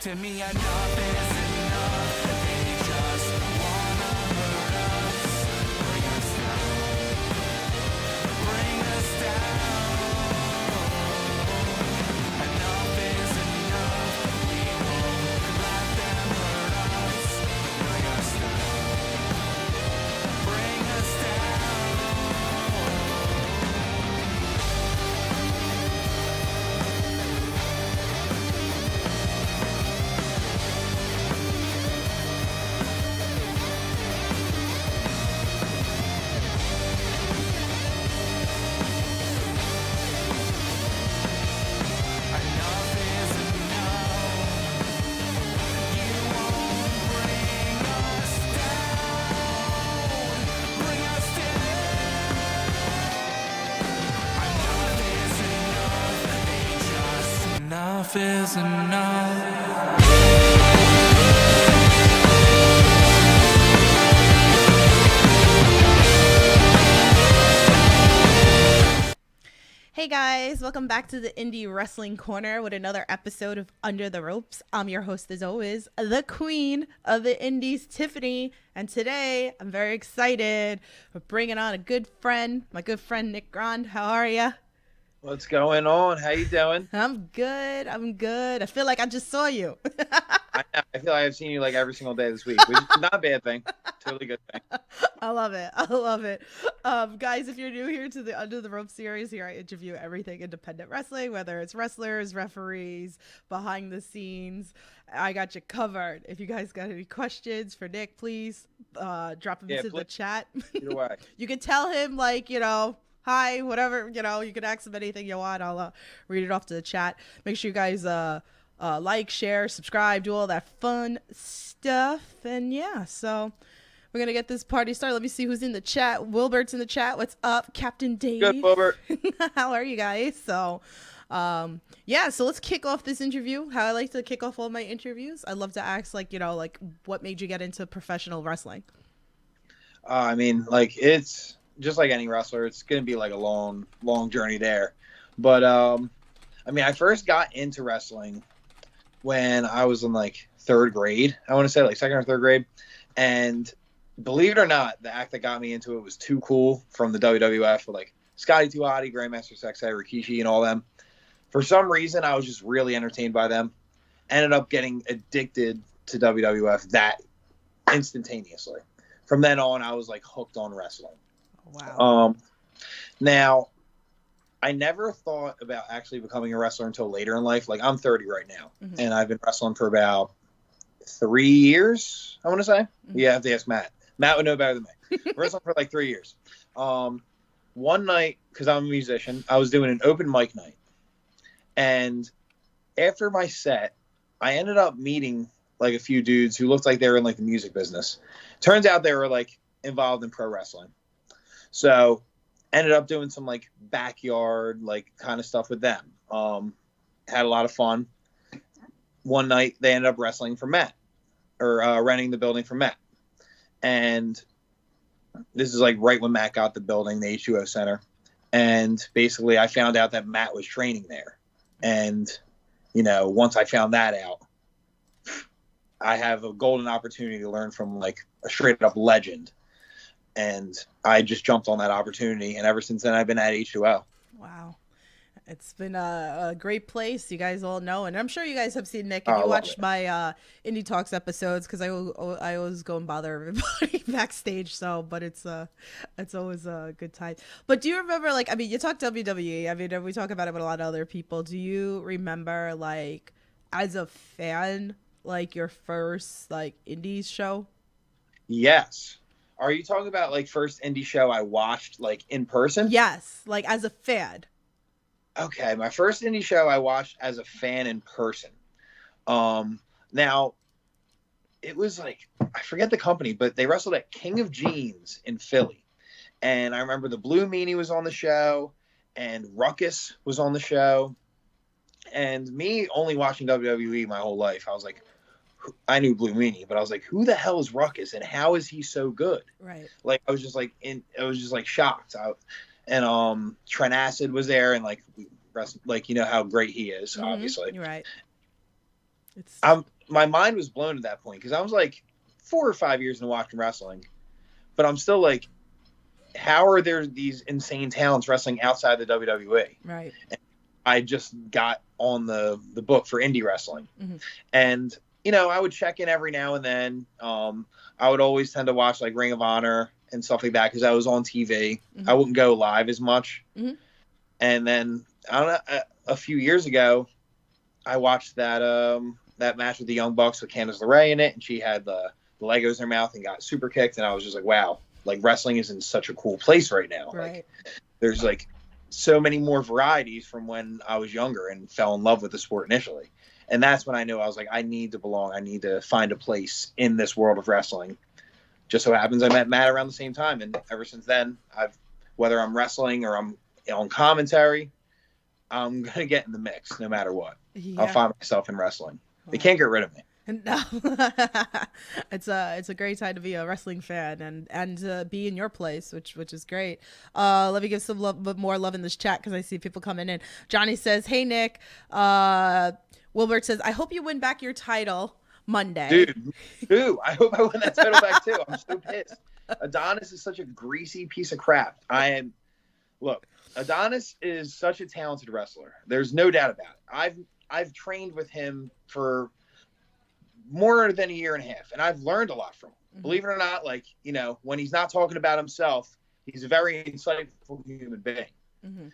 To me, enough is enough. They just wanna hurt us, bring us down, bring us down. Enough is enough. We won't let them hurt us, bring us down, bring us down. Enough is enough. You won't bring us down, bring us down. Enough is enough. They just enough is enough. Hey guys, welcome back to the Indie Wrestling Corner with another episode of Under the Ropes. I'm your host as always, the queen of the indies, Tiffany. And today I'm very excited. We're bringing on a good friend, my good friend Nick Grande. How are ya? What's going on? How you doing? I'm good. I feel like I just saw you. I feel like I've seen you like every single day this week, which is not a bad thing. Totally good thing. I love it. Guys, if you're new here to the Under the Rope series, here I interview everything independent wrestling, whether it's wrestlers, referees, behind the scenes. I got you covered. If you guys got any questions for Nick, please drop them into the chat. Either way. You can tell him, hi, whatever, you can ask him anything you want. I'll read it off to the chat. Make sure you guys like, share, subscribe, do all that fun stuff. And yeah, so we're going to get this party started. Let me see who's in the chat. Wilbert's in the chat. What's up, Captain Dave? Good, Wilbert. How are you guys? So, so let's kick off this interview. How I like to kick off all my interviews. I love to ask, what made you get into professional wrestling? It's just like any wrestler. It's going to be like a long, long journey there. But, I first got into wrestling when I was in third grade. I want to say second or third grade. And believe it or not, the act that got me into it was Too Cool from the WWF with Scotty 2 Hotty, Grandmaster Sexay, Rikishi, and all them. For some reason, I was just really entertained by them. Ended up getting addicted to WWF that instantaneously. From then on, I was hooked on wrestling. Wow. Now, I never thought about actually becoming a wrestler until later in life. I'm 30 right now, and I've been wrestling for about 3 years, I want to say. Mm-hmm. Yeah, I have to ask Matt. Matt would know better than me. Wrestling for 3 years. One night, because I'm a musician, I was doing an open mic night. And after my set, I ended up meeting a few dudes who looked like they were in the music business. Turns out they were involved in pro wrestling. So ended up doing some backyard kind of stuff with them. Had a lot of fun. One night they ended up wrestling for Matt, or renting the building for Matt. And this is right when Matt got the building, the H2O Center. And basically I found out that Matt was training there. And, once I found that out, I have a golden opportunity to learn from a straight up legend. And I just jumped on that opportunity. And ever since then, I've been at H2O. Wow. It's been a great place. You guys all know. And I'm sure you guys have seen Nick. If you watched my Indie Talks episodes, because I always go and bother everybody backstage. But it's always a good time. But do you remember, you talk WWE. We talk about it with a lot of other people. Do you remember, as a fan, your first, Indies show? Yes. Are you talking about first indie show I watched in person? Yes, as a fan. Okay, my first indie show I watched as a fan in person. Now it was I forget the company, but they wrestled at King of Jeans in Philly. And I remember the Blue Meanie was on the show and Ruckus was on the show. And me only watching WWE my whole life, I was I knew Blue Meanie, but I was who the hell is Ruckus and how is he so good? Right. I was just shocked. Trent Acid was there and how great he is, obviously. You're right. my mind was blown at that point because I was like 4 or 5 years into watching wrestling, but I'm still like, how are there these insane talents wrestling outside the WWE? Right. And I just got on the book for indie wrestling, and I would check in every now and then. I would always tend to watch like Ring of Honor and stuff like that because I was on TV. I wouldn't go live as much. And then I don't know, a few years ago, I watched that match with the Young Bucks with Candice LeRae in it, and she had the Legos in her mouth and got super kicked, and I was just like, wow, like wrestling is in such a cool place right now. Right. Like, there's like so many more varieties from when I was younger and fell in love with the sport initially. And that's when I knew I was like, I need to belong. I need to find a place in this world of wrestling. Just so happens I met Matt around the same time. And ever since then, whether I'm wrestling or I'm on commentary, I'm going to get in the mix no matter what. Yeah. I'll find myself in wrestling. They can't get rid of me. No. It's a great time to be a wrestling fan and be in your place, which is great. Let me give some more love in this chat because I see people coming in. Johnny says, "Hey Nick." Wilbert says, "I hope you win back your title Monday." Dude, I hope I win that title back too. I'm so pissed. Adonis is such a greasy piece of crap. Look, Adonis is such a talented wrestler. There's no doubt about it. I've trained with him for more than a year and a half, and I've learned a lot from him. Believe it or not, like, when he's not talking about himself, he's a very insightful human being.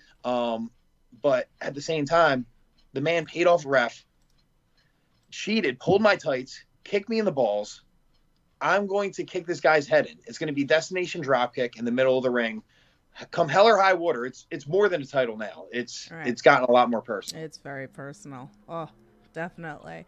But at the same time, the man paid off a ref, cheated, pulled my tights, kicked me in the balls. I'm going to kick this guy's head in. It's going to be destination dropkick in the middle of the ring. Come hell or high water, it's more than a title now. It's gotten a lot more personal. It's very personal. Oh, definitely.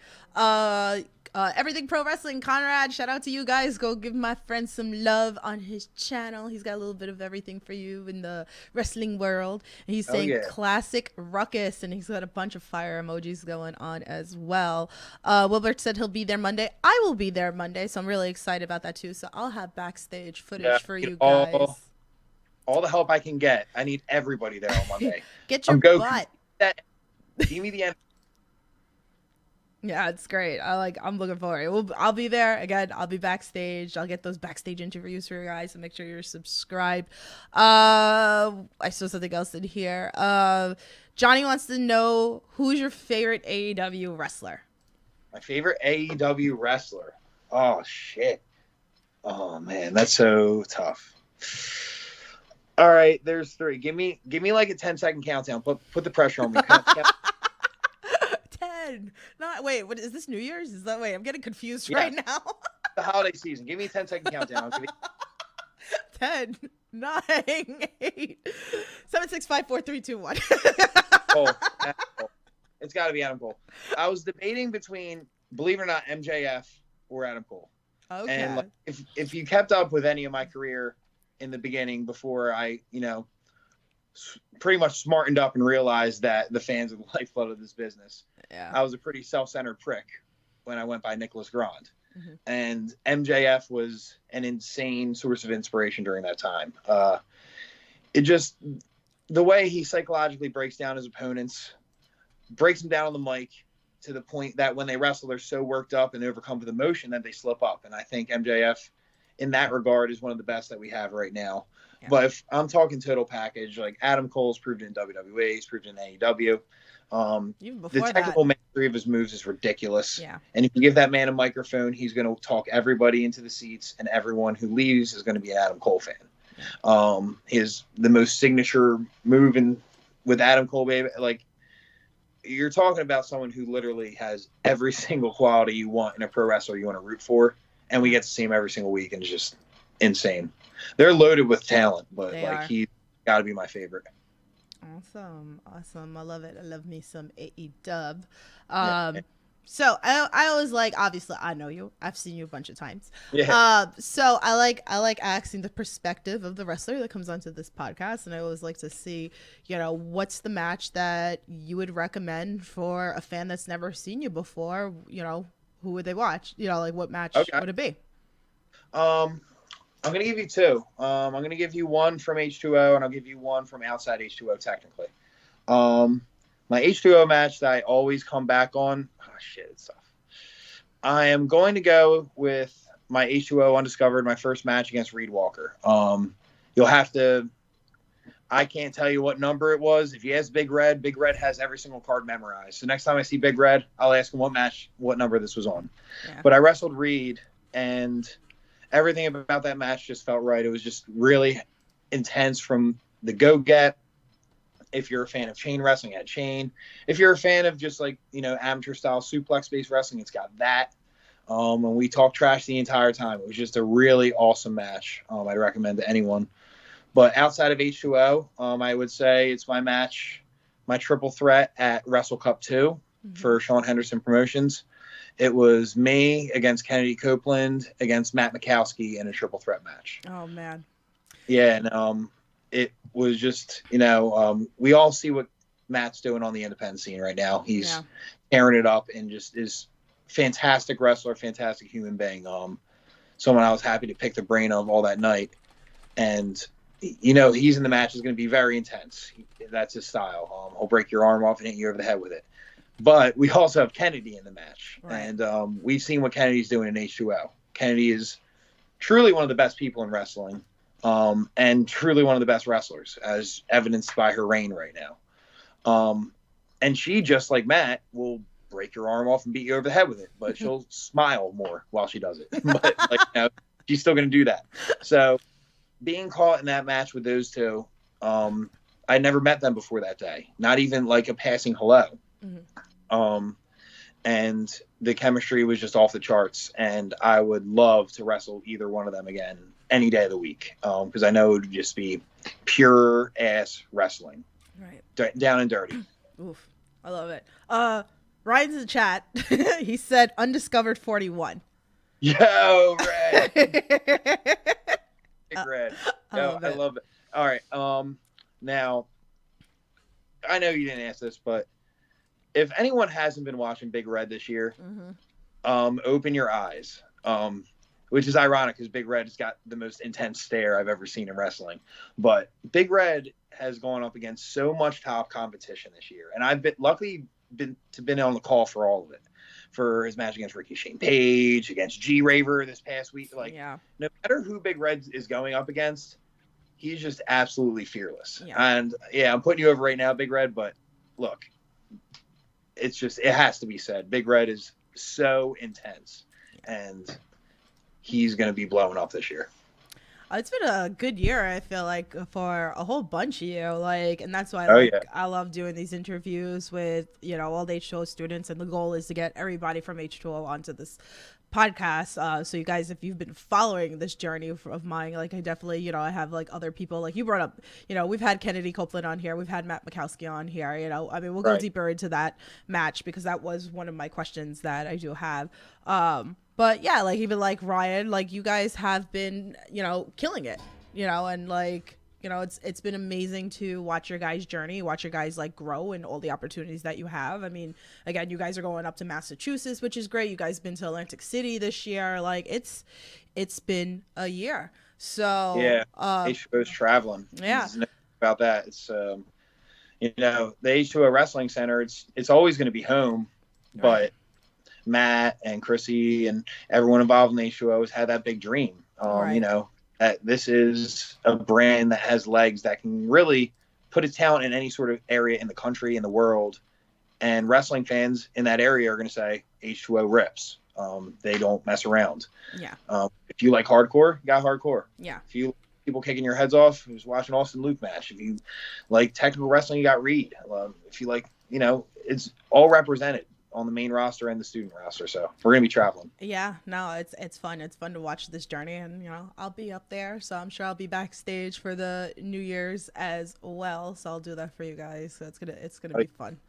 Everything Pro Wrestling, Conrad, shout out to you guys. Go give my friend some love on his channel. He's got a little bit of everything for you in the wrestling world. And he's saying classic ruckus, and he's got a bunch of fire emojis going on as well. Wilbert said he'll be there Monday. I will be there Monday, so I'm really excited about that too. So I'll have backstage footage for you guys. All the help I can get. I need everybody there on Monday. Get your butt. Give me the end. Yeah, it's great. I'm looking forward. I'll be there again. I'll be backstage. I'll get those backstage interviews for you guys, so make sure you're subscribed. I saw something else in here. Johnny wants to know, who's your favorite AEW wrestler? My favorite AEW wrestler. Oh shit. Oh man, that's so tough. All right, there's 3. Give me like a 10-second countdown. Put the pressure on me. 10. Wait, what is this, New Year's? Is that way? I'm getting confused right now. The holiday season. Give me a 10-second countdown. 10, 9, 8, 7, 6, 5, 4, 3, 2, 1. It's got to be Adam Cole. I was debating between, believe it or not, MJF or Adam Cole. Okay. And if you kept up with any of my career in the beginning, before I, pretty much smartened up and realized that the fans are the lifeblood of this business. Yeah. I was a pretty self-centered prick when I went by Nick Grande. And MJF was an insane source of inspiration during that time. The way he psychologically breaks down his opponents, breaks them down on the mic to the point that when they wrestle, they're so worked up and overcome with emotion that they slip up. And I think MJF, in that regard, is one of the best that we have right now. Yeah. But if I'm talking total package, like Adam Cole's proved in WWE, he's proved in AEW. The technical mastery of his moves is ridiculous. Yeah. And if you give that man a microphone, he's going to talk everybody into the seats, and everyone who leaves is going to be an Adam Cole fan. Yeah. The most signature move with Adam Cole, baby, like, you're talking about someone who literally has every single quality you want in a pro wrestler you want to root for, and we get to see him every single week, and it's just insane. They're loaded with talent, but he's got to be my favorite. Awesome. I love it. I love me some AEW. So I always obviously I know you. I've seen you a bunch of times. Yeah. So I like asking the perspective of the wrestler that comes onto this podcast, and I always like to see, what's the match that you would recommend for a fan that's never seen you before. Who would they watch? What match would it be? I'm going to give you 2. I'm going to give you one from H2O, and I'll give you one from outside H2O, technically. My H2O match that I always come back on, it's tough. I am going to go with my H2O Undiscovered, my first match against Reed Walker. You'll have to. I can't tell you what number it was. If you ask Big Red has every single card memorized. So next time I see Big Red, I'll ask him what number this was on. Yeah. But I wrestled Reed, and everything about that match just felt right. It was just really intense from the go-get. If you're a fan of chain wrestling, it had chain. If you're a fan of just like, amateur-style suplex-based wrestling, it's got that. And we talked trash the entire time. It was just a really awesome match. I'd recommend to anyone. But outside of H2O, I would say it's my match, my triple threat at Wrestle Cup 2 for Shawn Henderson Promotions. It was me against Kennedy Copeland against Matt Mikowski in a triple threat match. Oh, man. Yeah, and it was just, we all see what Matt's doing on the independent scene right now. He's tearing it up and just is fantastic wrestler, fantastic human being. Someone I was happy to pick the brain of all that night. And he's in the match is going to be very intense. That's his style. He'll break your arm off and hit you over the head with it. But we also have Kennedy in the match. Right. And we've seen what Kennedy's doing in H2O. Kennedy is truly one of the best people in wrestling, and truly one of the best wrestlers, as evidenced by her reign right now. And she, just like Matt, will break your arm off and beat you over the head with it. But she'll smile more while she does it. But she's still going to do that. So being caught in that match with those two, I never met them before that day. Not even like a passing hello. And the chemistry was just off the charts. And I would love to wrestle either one of them again any day of the week, because I know it would just be pure ass wrestling. Right. Down and dirty. Oof. I love it. Ryan's in the chat. He said Undiscovered 41. Yo, Red. Red. I love it. All right. Now, I know you didn't ask this, but if anyone hasn't been watching Big Red this year, open your eyes. Which is ironic because Big Red has got the most intense stare I've ever seen in wrestling. But Big Red has gone up against so much top competition this year, and I've luckily been on the call for all of it. For his match against Ricky Shane Page, against G-Raver this past week. No matter who Big Red is going up against, he's just absolutely fearless. Yeah. And, I'm putting you over right now, Big Red, but look, it has to be said. Big Red is so intense, and he's going to be blowing up this year. It's been a good year, I feel like, for a whole bunch of you. And that's why I love doing these interviews with, all the H2O students. And the goal is to get everybody from H2O onto this podcast. So you guys, if you've been following this journey of mine, I definitely, I have other people, you brought up, we've had Kennedy Copeland on here. We've had Matt Mikowski on here. We'll go deeper into that match because that was one of my questions that I do have. But yeah, even Ryan, you guys have been, killing it, and it's been amazing to watch your guys' journey, watch your guys grow and all the opportunities that you have. Again, you guys are going up to Massachusetts, which is great. You guys been to Atlantic City this year. It's been a year. So yeah, H2O's traveling. Yeah, about that. It's the H2O Wrestling Center. It's always going to be home, but Matt and Chrissy and everyone involved in the H2O has had that big dream. That this is a brand that has legs that can really put its talent in any sort of area in the country, in the world. And wrestling fans in that area are going to say H2O rips. They don't mess around. Yeah. If you like hardcore, you got hardcore. Yeah. If you like people kicking your heads off, who's watching Austin Luke match. If you like technical wrestling, you got Reed. If you like, it's all represented on the main roster and the student roster. So we're going to be traveling. Yeah, no, it's fun. It's fun to watch this journey, and I'll be up there. So I'm sure I'll be backstage for the New Year's as well. So I'll do that for you guys. So it's going to be fun.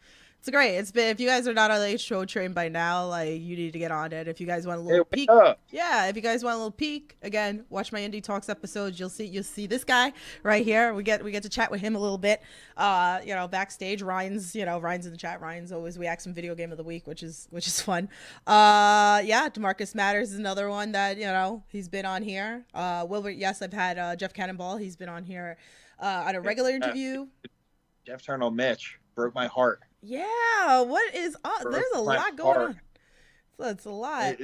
It's great. It's been, if you guys are not on the H2O train by now, you need to get on it. If you guys want a little peek, if you guys want a little peek, again, watch my Indie Talks episodes. You'll see this guy right here. We get to chat with him a little bit. Backstage. Ryan's in the chat. Ryan's always, we ask him video game of the week, which is fun. DeMarcus Matters is another one that he's been on here. Wilbert, yes, I've had Jeff Cannonball. He's been on here on a regular interview. Jeff turned on Mitch. Broke my heart. Yeah, what is up? There's a lot going on. So it's a lot.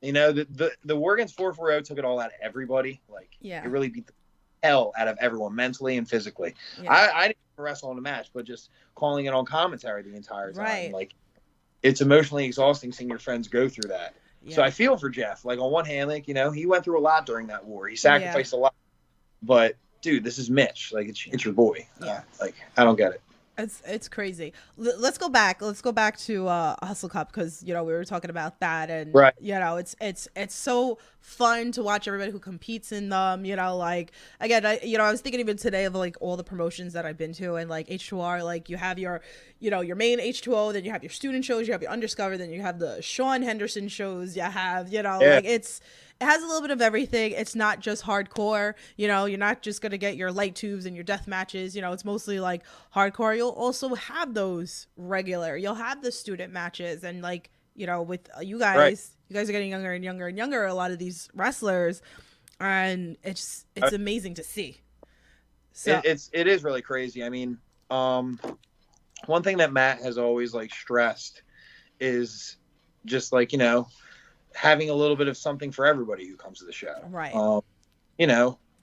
You know, the war against 440 took it all out of everybody. Like, Yeah. it really beat the hell out of everyone, mentally and physically. Yeah. I didn't wrestle in the match, but just calling it on commentary the entire time. Right. Like, it's emotionally exhausting seeing your friends go through that. Yeah. So I feel for Jeff. Like, on one hand, like, you know, he went through a lot during that war. He sacrificed a lot. But, dude, this is Mitch. Like, it's your boy. Yeah. Like, I don't get it. It's crazy. Let's go back. Let's go back to Hustle Cup, because you know we were talking about that, and Right. you know it's so fun to watch everybody who competes in them. You know, like again, I was thinking even today of like all the promotions that I've been to, and like H2R, like you have your your main H2O, then you have your student shows, you have your Undiscovered, then you have the Shawn Henderson shows, you have like it has a little bit of everything. It's not just hardcore, you're not just going to get your light tubes and your death matches, it's mostly like hardcore. You'll also have those regular, you'll have the student matches, and like, with you guys, Right. You guys are getting younger and younger and younger, a lot of these wrestlers, and it's amazing to see. So It is really crazy. I mean, one thing that Matt has always like stressed is just like, having a little bit of something for everybody who comes to the show. Right.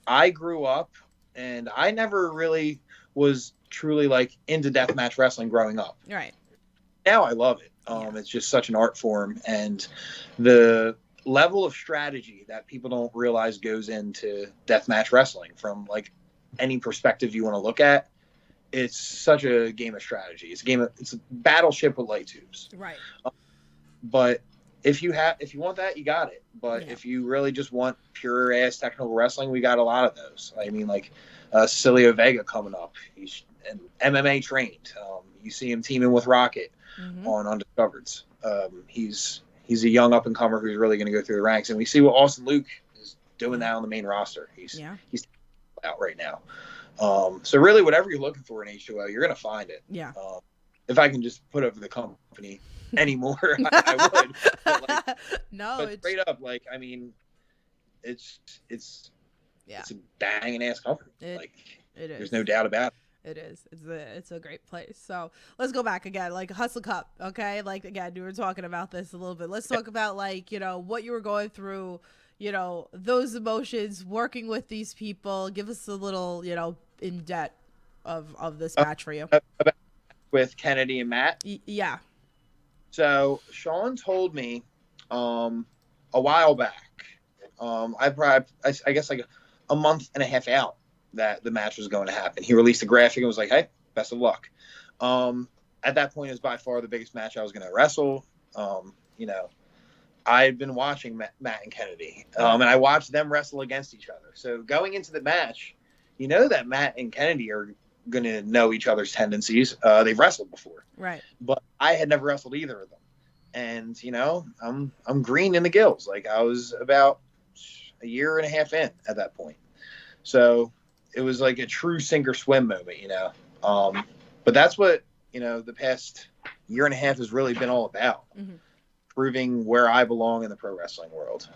I grew up and I never really was truly like into deathmatch wrestling growing up. Right. Now I love it. It's just such an art form, and the level of strategy that people don't realize goes into deathmatch wrestling from like any perspective you want to look at. It's such a game of strategy. It's a battleship with light tubes. Right. But if you want that, you got it. But if you really just want pure ass technical wrestling, we got a lot of those. I mean, like Cilio Vega coming up. He's an MMA trained. You see him teaming with Rocket on Undiscovereds. He's a young up and comer who's really going to go through the ranks, and we see what Austin Luke is doing now on the main roster. He's out right now. So really, whatever you're looking for in H2O, you're going to find it. Yeah. If I can just put over the company anymore, I would. But like, no, straight up, like, I mean, it's a banging ass company. It is. There's no doubt about it. It is. It's a great place. So let's go back again, like Hustle Cup. Okay, like again, we were talking about this a little bit. Let's talk about like what you were going through. Those emotions, working with these people. Give us a little in depth of this match for you. With Kennedy and Matt. Yeah. So Shawn told me a while back, I guess like a month and a half out, that the match was going to happen. He released a graphic and was like, hey, best of luck. At that point, it was by far the biggest match I was going to wrestle. I had been watching Matt and Kennedy, and I watched them wrestle against each other. So going into the match, that Matt and Kennedy are going to know each other's tendencies. They've wrestled before. Right. But I had never wrestled either of them. And, I'm green in the gills. Like, I was about a year and a half in at that point. So it was like a true sink or swim moment, But that's what, the past year and a half has really been all about. Mm-hmm. Proving where I belong in the pro wrestling world.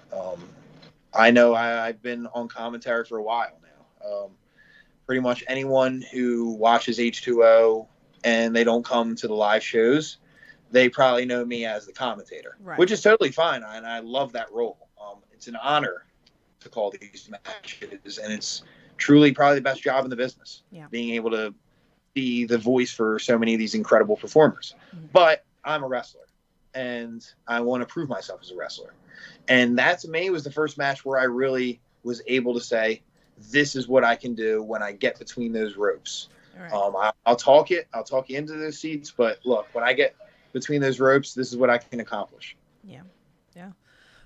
I know I've been on commentary for a while now. Pretty much anyone who watches H2O and they don't come to the live shows, they probably know me as the commentator, which is totally fine. And I love that role. It's an honor to call these matches, and it's truly probably the best job in the business, being able to be the voice for so many of these incredible performers. Mm-hmm. But I'm a wrestler, and I want to prove myself as a wrestler. And that, to me, was the first match where I really was able to say, this is what I can do when I get between those ropes. Right. I'll talk you into those seats, but look, when I get between those ropes, this is what I can accomplish. Yeah.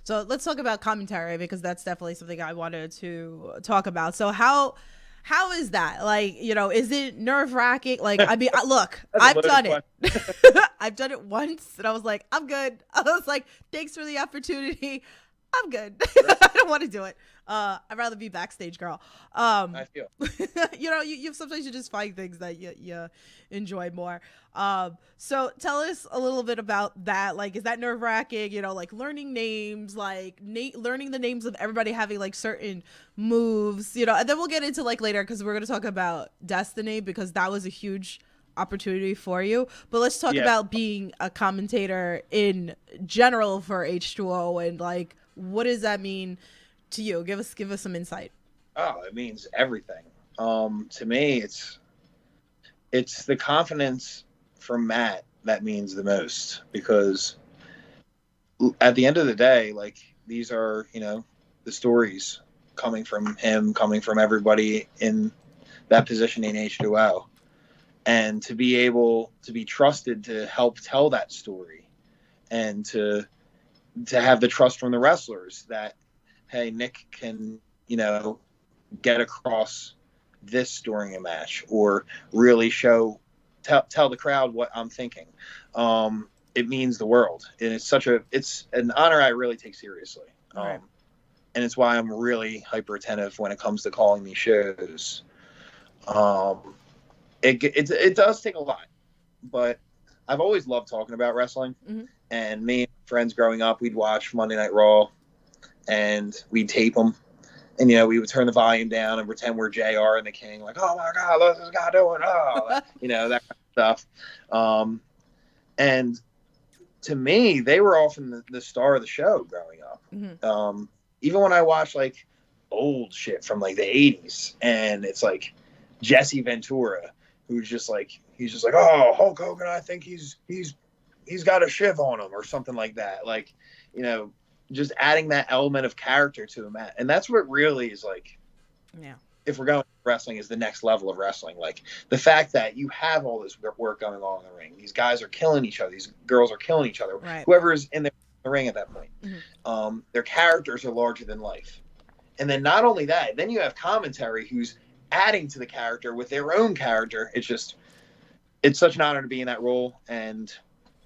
So let's talk about commentary, because that's definitely something I wanted to talk about. So how is that? Like, is it nerve-wracking? Like, I mean, look, I've done it. I've done it once, and I was like, I'm good. I was like, thanks for the opportunity. I'm good. I don't want to do it. I'd rather be backstage, girl. I feel. You sometimes you just find things that you enjoy more. So tell us a little bit about that. Like, is that nerve wracking? Like learning names, like learning the names of everybody, having like certain moves. And then we'll get into like later, because we're gonna talk about Destiny, because that was a huge opportunity for you. But let's talk about being a commentator in general for H2O, and like, what does that mean to you? Give us some insight. Oh, it means everything. To me, it's the confidence from Matt that means the most, because at the end of the day, like, these are, the stories coming from him, coming from everybody in that position in H2O. And to be able to be trusted to help tell that story, and to have the trust from the wrestlers that, hey, Nick can, get across this during a match, or really tell the crowd what I'm thinking. It means the world, and it's an honor I really take seriously. Right. And it's why I'm really hyper attentive when it comes to calling these shows. It does take a lot, but I've always loved talking about wrestling. Mm-hmm. And me and friends growing up, we'd watch Monday Night Raw, and we'd tape them. And, we would turn the volume down and pretend we're JR and the King, like, oh my God, what's this guy doing? Oh, that kind of stuff. And to me, they were often the star of the show growing up. Mm-hmm. Even when I watch like old shit from like the 80s, and it's like Jesse Ventura, who's just like, oh, Hulk Hogan, I think he's got a shiv on him, or something like that. Like, just adding that element of character to him. And that's what really is like, if we're going to wrestling, is the next level of wrestling. Like, the fact that you have all this work going on in the ring. These guys are killing each other. These girls are killing each other. Right. Whoever is in the ring at that point. Mm-hmm. Their characters are larger than life. And then not only that, then you have commentary who's adding to the character with their own character. It's such an honor to be in that role. And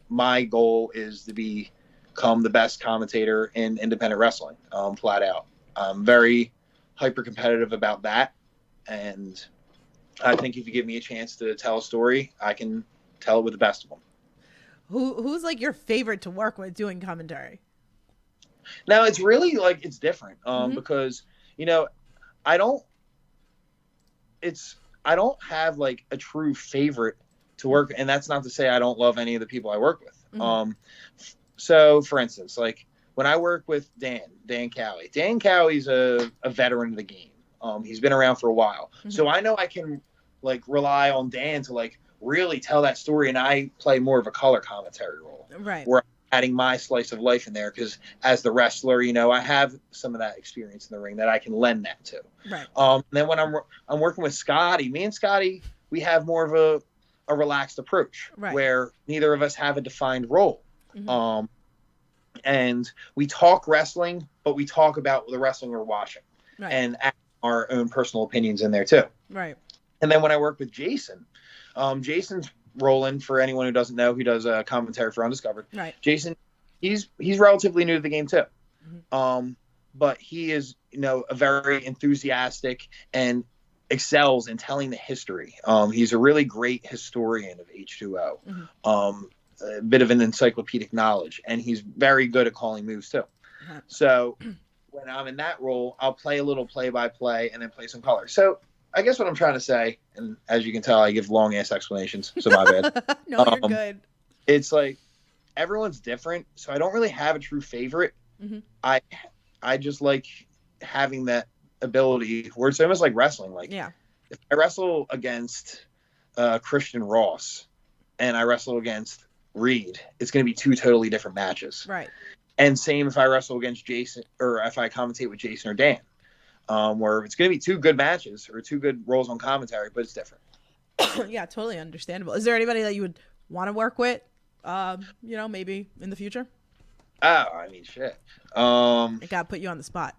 my goal is to become the best commentator in independent wrestling, flat out. I'm very hyper competitive about that, and I think if you give me a chance to tell a story, I can tell it with the best of them. Who's like your favorite to work with doing commentary? Now, it's really like, it's different, Mm-hmm. because I don't have like a true favorite to work, and that's not to say I don't love any of the people I work with. Mm-hmm. So, for instance, like when I work with Dan Cowie. Dan Cowie's a veteran of the game. He's been around for a while. Mm-hmm. So I know I can like rely on Dan to like really tell that story, and I play more of a color commentary role. Right. Where I'm adding my slice of life in there, because as the wrestler, I have some of that experience in the ring that I can lend that to. Right. And then when I'm working with Scotty, me and Scotty, we have more of a relaxed approach, right, where neither of us have a defined role. Mm-hmm. And we talk wrestling, but we talk about the wrestling we're watching, right, and add our own personal opinions in there too. Right. And then when I work with Jason, Jason's rolling, for anyone who doesn't know, he does a commentary for Undiscovered. Right. Jason, he's relatively new to the game too. Mm-hmm. But he is, a very enthusiastic and excels in telling the history. He's a really great historian of H2O. Mm-hmm. A bit of an encyclopedic knowledge, and he's very good at calling moves too. Uh-huh. So when I'm in that role, I'll play a little play-by-play and then play some color. So I guess what I'm trying to say, and as you can tell, I give long-ass explanations, so my bad. No, you're good. It's like everyone's different, so I don't really have a true favorite. Mm-hmm. I just like having that ability where it's almost like wrestling. Like, if I wrestle against Christian Ross and I wrestle against Reed, it's going to be two totally different matches. Right. And same if I wrestle against Jason, or if I commentate with Jason or Dan, where it's going to be two good matches or two good roles on commentary, but it's different. Yeah, totally understandable. Is there anybody that you would want to work with, maybe in the future? Oh, I mean, shit. I gotta put you on the spot.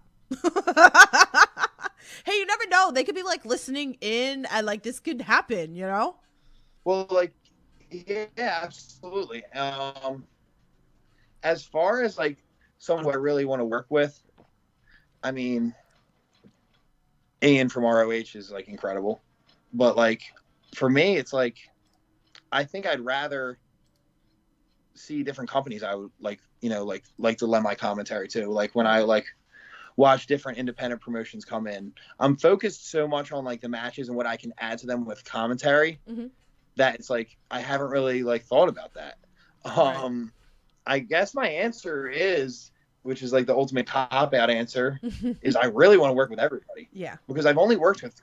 Hey, you never know. They could be like listening in, and like this could happen, Well, like, yeah, absolutely. As far as like someone who I really want to work with, I mean, Ian from ROH is like incredible, but like for me, it's like I think I'd rather see different companies. I would like to lend my commentary to. Like when I like watch different independent promotions come in, I'm focused so much on like the matches and what I can add to them with commentary. Mm-hmm. that it's like I haven't really like thought about that. Right. I guess my answer is, which is like the ultimate cop out answer, is I really want to work with everybody. Yeah. Because I've only worked with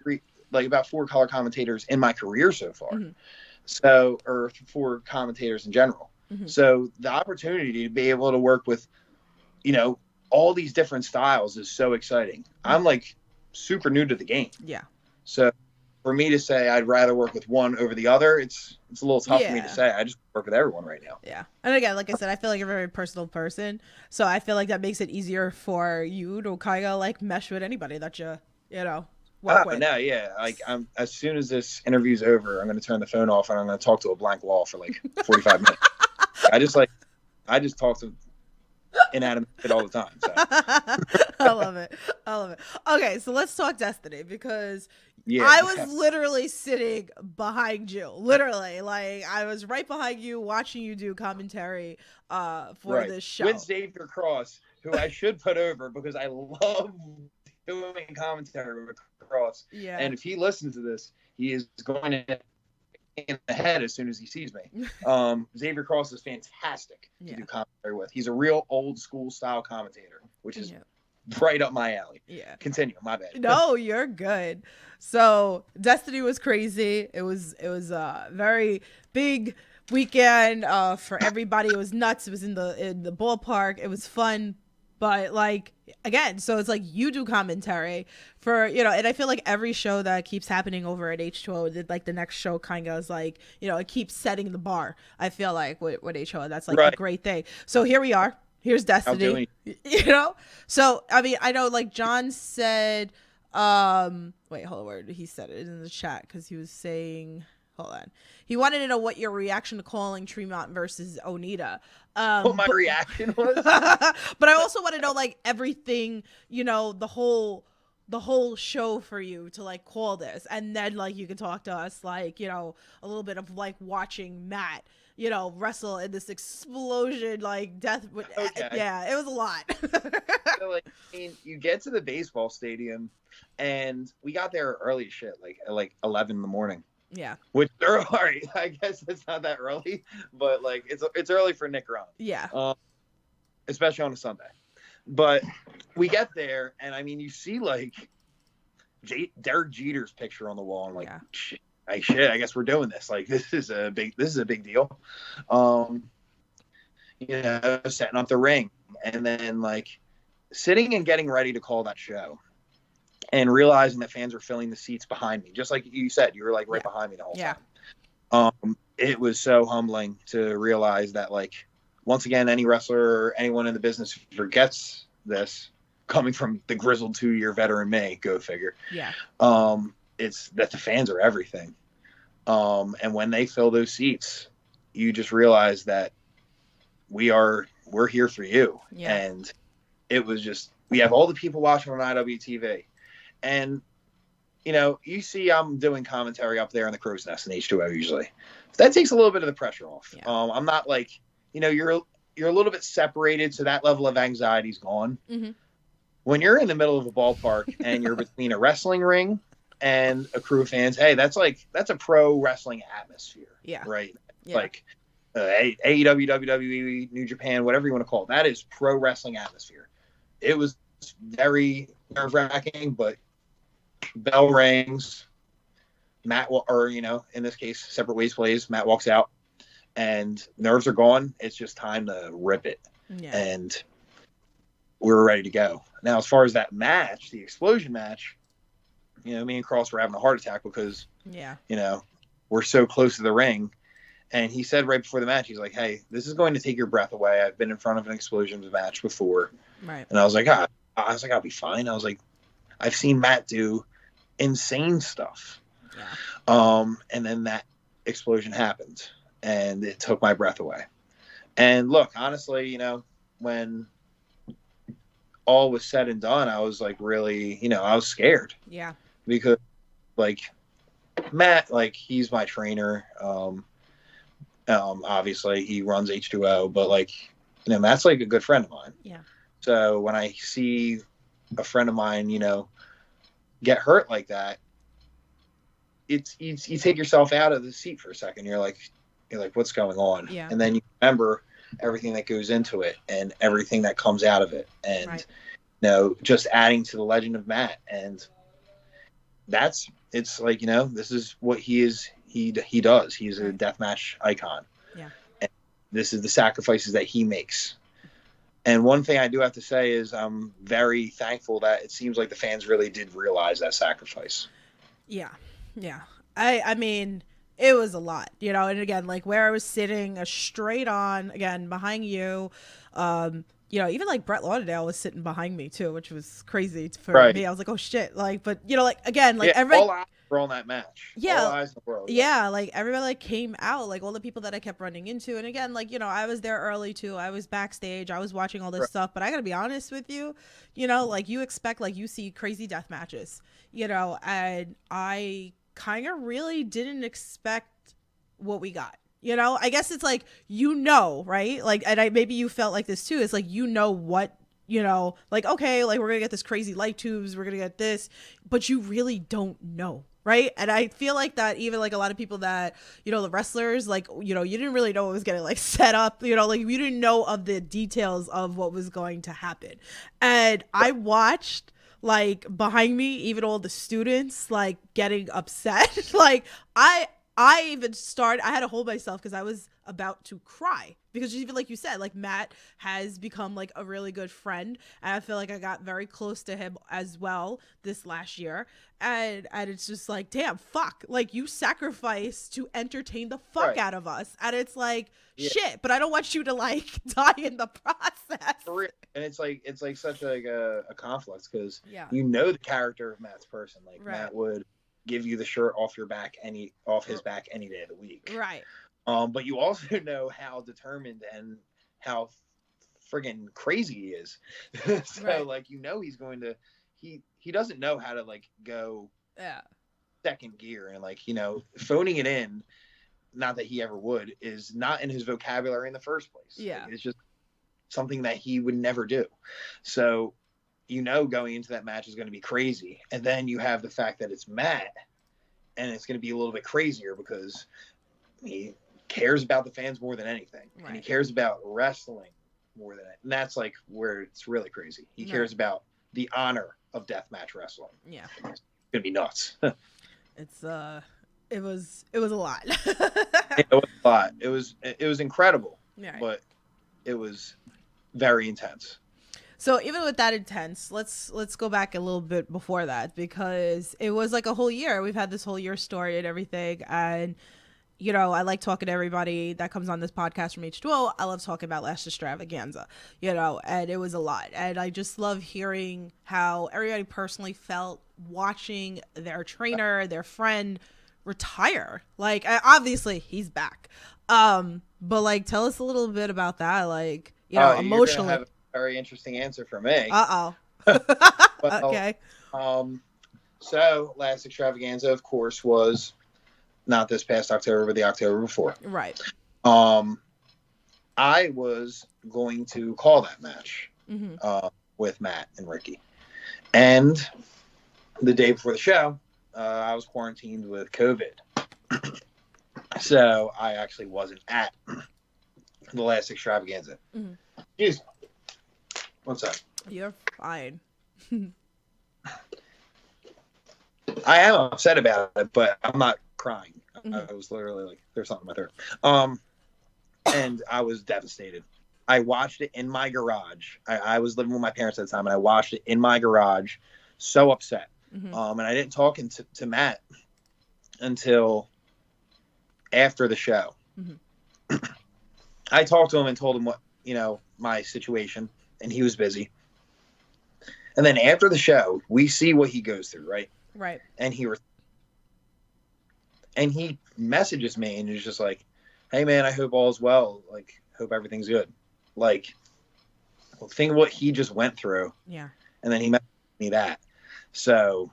about 4 color commentators in my career so far. Mm-hmm. So, or 4 commentators in general. Mm-hmm. So the opportunity to be able to work with, all these different styles is so exciting. I'm like super new to the game. Yeah. So for me to say I'd rather work with one over the other, it's a little tough for me to say. I just work with everyone right now. Yeah. And again, like I said, I feel like you're a very personal person. So I feel like that makes it easier for you to kind of like mesh with anybody that you work with. No, yeah. Like as soon as this interview's over, I'm going to turn the phone off and I'm going to talk to a blank wall for like 45 minutes. I just talk to inanimate shit all the time. So. I love it. Okay, so let's talk Destiny, because I was literally sitting behind you. Literally, like I was right behind you watching you do commentary for this show. With Xavier Cross, who I should put over because I love doing commentary with Cross. Yeah. And if he listens to this, he is going to in the head as soon as he sees me. Xavier Cross is fantastic to do commentary with. He's a real old school style commentator, which is right up my alley. Yeah. Continue. My bad. No, you're good. So Destiny was crazy. It was a very big weekend for everybody. It was nuts. It was in the ballpark. It was fun. But like, again, so it's like you do commentary for, and I feel like every show that keeps happening over at H2O, like the next show kind of is like, it keeps setting the bar. I feel like with H2O, that's like a great thing. So here we are. Here's Destiny, So, I mean, I know like John said, wait, hold on, where he said it in the chat, because he was saying, hold on. He wanted to know what your reaction to calling Tremont versus Onita. What my reaction was? But I also want to know like everything, the whole show for you to like call this, and then like you can talk to us like, a little bit of like watching Matt, wrestle in this explosion, like death. Okay. Yeah, it was a lot. So, like, I mean, you get to the baseball stadium, and we got there early as shit, like 11 in the morning. Yeah. Which early, I guess it's not that early, but like it's early for Nick Grande. Yeah. Especially on a Sunday. But we get there, and I mean, you see like Derek Jeter's picture on the wall, and like, shit, I guess we're doing this. Like, this is a big deal. Setting up the ring, and then like sitting and getting ready to call that show. And realizing that fans were filling the seats behind me, just like you said, you were like right behind me the whole time. It was so humbling to realize that, like, once again, any wrestler or anyone in the business forgets this, coming from the grizzled 2-year veteran me, go figure. Yeah. It's that the fans are everything. And when they fill those seats, you just realize that we're here for you. Yeah. And it was just, we have all the people watching on IWTV. And, you see I'm doing commentary up there in the crow's nest in H2O usually. That takes a little bit of the pressure off. Yeah. I'm not like, you're a little bit separated, so that level of anxiety's gone. Mm-hmm. When you're in the middle of a ballpark and you're between a wrestling ring and a crew of fans, hey, that's a pro wrestling atmosphere. Yeah. Right? Yeah. Like AEW, WWE, New Japan, whatever you want to call it. That is pro wrestling atmosphere. It was very nerve-wracking, but bell rings, Matt, in this case, separate ways plays, Matt walks out, and nerves are gone. It's just time to rip it. Yeah. And we were ready to go. Now, as far as that match, the explosion match, me and Cross were having a heart attack because, we're so close to the ring. And he said right before the match, he's like, hey, this is going to take your breath away. I've been in front of an explosion match before. Right. And I was like, I'll be fine. I was like, I've seen Matt do insane stuff. Yeah. And then that explosion happened, and it took my breath away. And look, honestly, when all was said and done, I was like really, I was scared. Yeah. Because like Matt, like he's my trainer. Obviously he runs H2O, but like, Matt's like a good friend of mine. Yeah. So when I see a friend of mine, get hurt like that, you take yourself out of the seat for a second. You're like, what's going on? Yeah. And then you remember everything that goes into it and everything that comes out of it, and just adding to the legend of Matt. And it's like, this is what he is. He does. He's a deathmatch icon. Yeah. And this is the sacrifices that he makes. And one thing I do have to say is I'm very thankful that it seems like the fans really did realize that sacrifice. Yeah. Yeah. I mean, it was a lot, and again, like where I was sitting straight on, again, behind you, even like Brett Lauderdale was sitting behind me too, which was crazy for me. I was like, oh shit. Like, but again, like everybody, all eyes were on that match. Yeah. All eyes in the world. Yeah. Like everybody like came out, like all the people that I kept running into. And again, like, I was there early too. I was backstage. I was watching all this stuff, but I gotta be honest with you, like you expect, like you see crazy death matches, and I kind of really didn't expect what we got. I guess it's like, right? Like, and maybe you felt like this too. It's like, what, like, okay, like we're going to get this crazy light tubes. We're going to get this, but you really don't know. Right. And I feel like that even like a lot of people that, the wrestlers, like, you didn't really know what was getting like set up, like you didn't know of the details of what was going to happen. And I watched like behind me, even all the students like getting upset. Like I had to hold myself because I was about to cry, because even like you said, like Matt has become like a really good friend, and I feel like I got very close to him as well this last year, and it's just like, damn, fuck, like you sacrificed to entertain the fuck out of us, and it's like, shit, but I don't want you to like die in the process. For real. And it's like such like a conflict, because the character of Matt's person, like Matt would give you the shirt off his back any day of the week. Right. But you also know how determined and how friggin' crazy he is. So like, he's going to, he doesn't know how to like go second gear, and like, phoning it in, not that he ever would, is not in his vocabulary in the first place. Yeah. Like, it's just something that he would never do. So, going into that match is going to be crazy. And then you have the fact that it's Matt, and it's going to be a little bit crazier because he cares about the fans more than anything. And he cares about wrestling more than it. And that's like where it's really crazy. He cares about the honor of deathmatch wrestling. Yeah. It's going to be nuts. It was a lot. It was a lot. It was incredible, but it was very intense. So even with that intense, let's go back a little bit before that, because it was like a whole year. We've had this whole year story and everything. And, I like talking to everybody that comes on this podcast from H2O. I love talking about Last Extravaganza, and it was a lot. And I just love hearing how everybody personally felt watching their trainer, their friend retire. Like, obviously he's back. But like, tell us a little bit about that. Like, emotionally. Have a very interesting answer for me. Okay. So Last Extravaganza, of course, was not this past October, but the October before. Right. I was going to call that match with Matt and Ricky. And the day before the show, I was quarantined with COVID. So I actually wasn't at the Last Extravaganza. Excuse me. What's up? You're fine. I am upset about it, but I'm not crying. I was literally like, there's something with her. And I was devastated. I watched it in my garage. I was living with my parents at the time, and I watched it in my garage, so upset. And I didn't talk to Matt until after the show. I talked to him and told him what, my situation, and he was busy. And then after the show, we see what he goes through, right? Right. And he messages me and he's just like, hey man, I hope all's well. Like, hope everything's good. Like, well, think of what he just went through. Yeah. And then he messaged me that. So,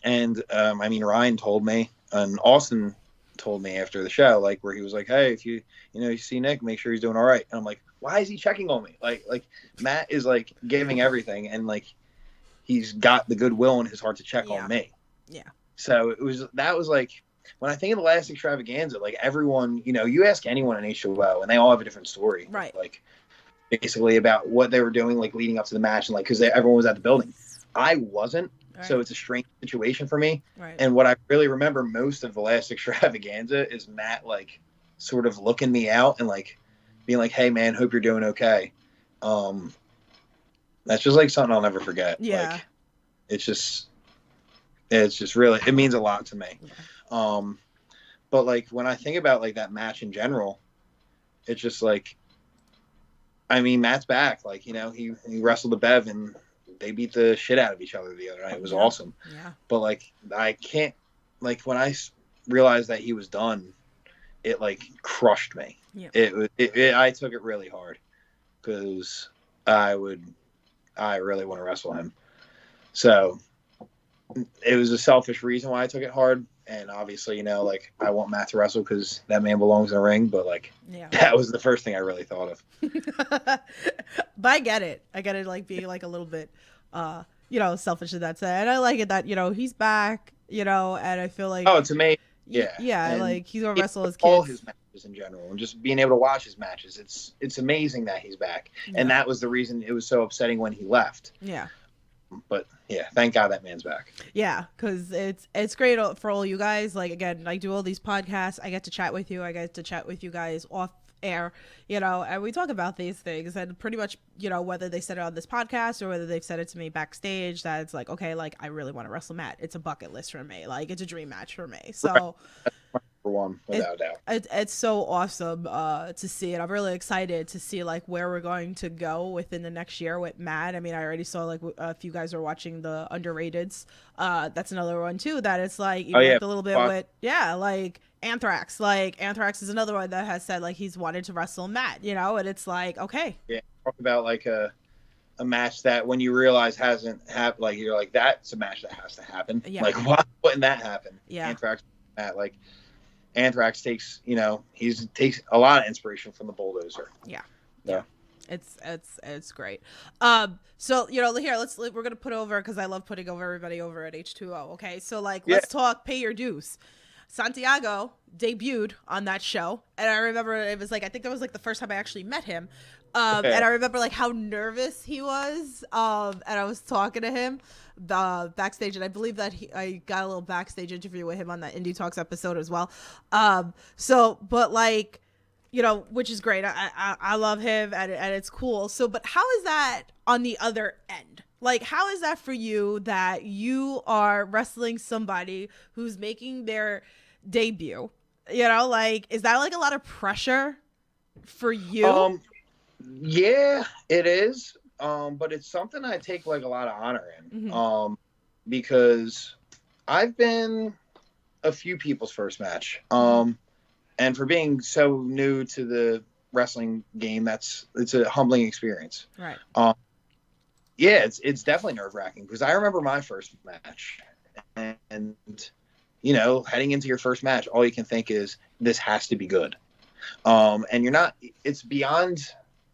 and Ryan told me, and Austin told me after the show, like, where he was like, hey, if you see Nick, make sure he's doing all right. And I'm like, why is he checking on me? Like Matt is like giving everything, and like he's got the goodwill in his heart to check on me. Yeah. So that was like, when I think of the last extravaganza, like everyone, you ask anyone in H2O and they all have a different story. Right. Like basically about what they were doing, like leading up to the match, and like, cause everyone was at the building. I wasn't. Right. So it's a strange situation for me. Right. And what I really remember most of the last extravaganza is Matt, like, sort of looking me out and like being like, "Hey man, hope you're doing okay." That's just like something I'll never forget. Yeah. Like, it's just really, it means a lot to me. Yeah. But like when I think about like that match in general, it's just like, I mean, Matt's back. Like, he wrestled the Bev and they beat the shit out of each other the other night. It was awesome. Yeah. But like, I can't, like, when I realized that he was done, it like crushed me. Yeah. I took it really hard because I really want to wrestle him. So it was a selfish reason why I took it hard. And obviously, like, I want Matt to wrestle because that man belongs in the ring. But like, that was the first thing I really thought of. But I get it. Like being like a little bit, selfish in that sense. And I like it that, he's back, and I feel like. Oh, it's amazing. Yeah. Yeah. And like he's going to wrestle his kids. All his matches in general and just being able to watch his matches. It's amazing that he's back. Yeah. And that was the reason it was so upsetting when he left. Yeah. But yeah, thank God that man's back. Yeah, because it's great for all you guys. Like, again, I do all these podcasts. I get to chat with you. I get to chat with you guys off air, and we talk about these things. And pretty much, whether they said it on this podcast or whether they've said it to me backstage, that it's like, okay, like, I really want to wrestle Matt. It's a bucket list for me. Like, it's a dream match for me. So. Right. One, without doubt. It's so awesome to see it. I'm really excited to see like where we're going to go within the next year with Matt. I mean, I already saw like if you guys are watching the Underrateds, that's another one too that it's like even like a little bit with like Anthrax. Like Anthrax is another one that has said like he's wanted to wrestle Matt, and it's like, okay. Yeah, talk about like a match that when you realize hasn't happened, like you're like, that's a match that has to happen. Yeah. Like why wouldn't that happen? Yeah. Anthrax, Matt, like Anthrax takes, takes a lot of inspiration from the Bulldozer. Yeah. Yeah. It's great. So, here, we're going to put over, cause I love putting over everybody over at H2O. Okay. So like, let's talk Pay Your Dues. Santiago debuted on that show. And I remember it was like, I think that was like the first time I actually met him. And I remember like how nervous he was. And I was talking to him backstage, and I believe that I got a little backstage interview with him on that Indie Talks episode as well. But like, which is great. I love him and it's cool. So, but how is that on the other end? Like, how is that for you that you are wrestling somebody who's making their debut? Like, is that like a lot of pressure for you? Yeah, it is. But it's something I take like a lot of honor in. Mm-hmm. Because I've been a few people's first match. And for being so new to the wrestling game, it's a humbling experience. Right. Yeah, it's definitely nerve-wracking because I remember my first match, and heading into your first match, all you can think is this has to be good. And you're not. It's beyond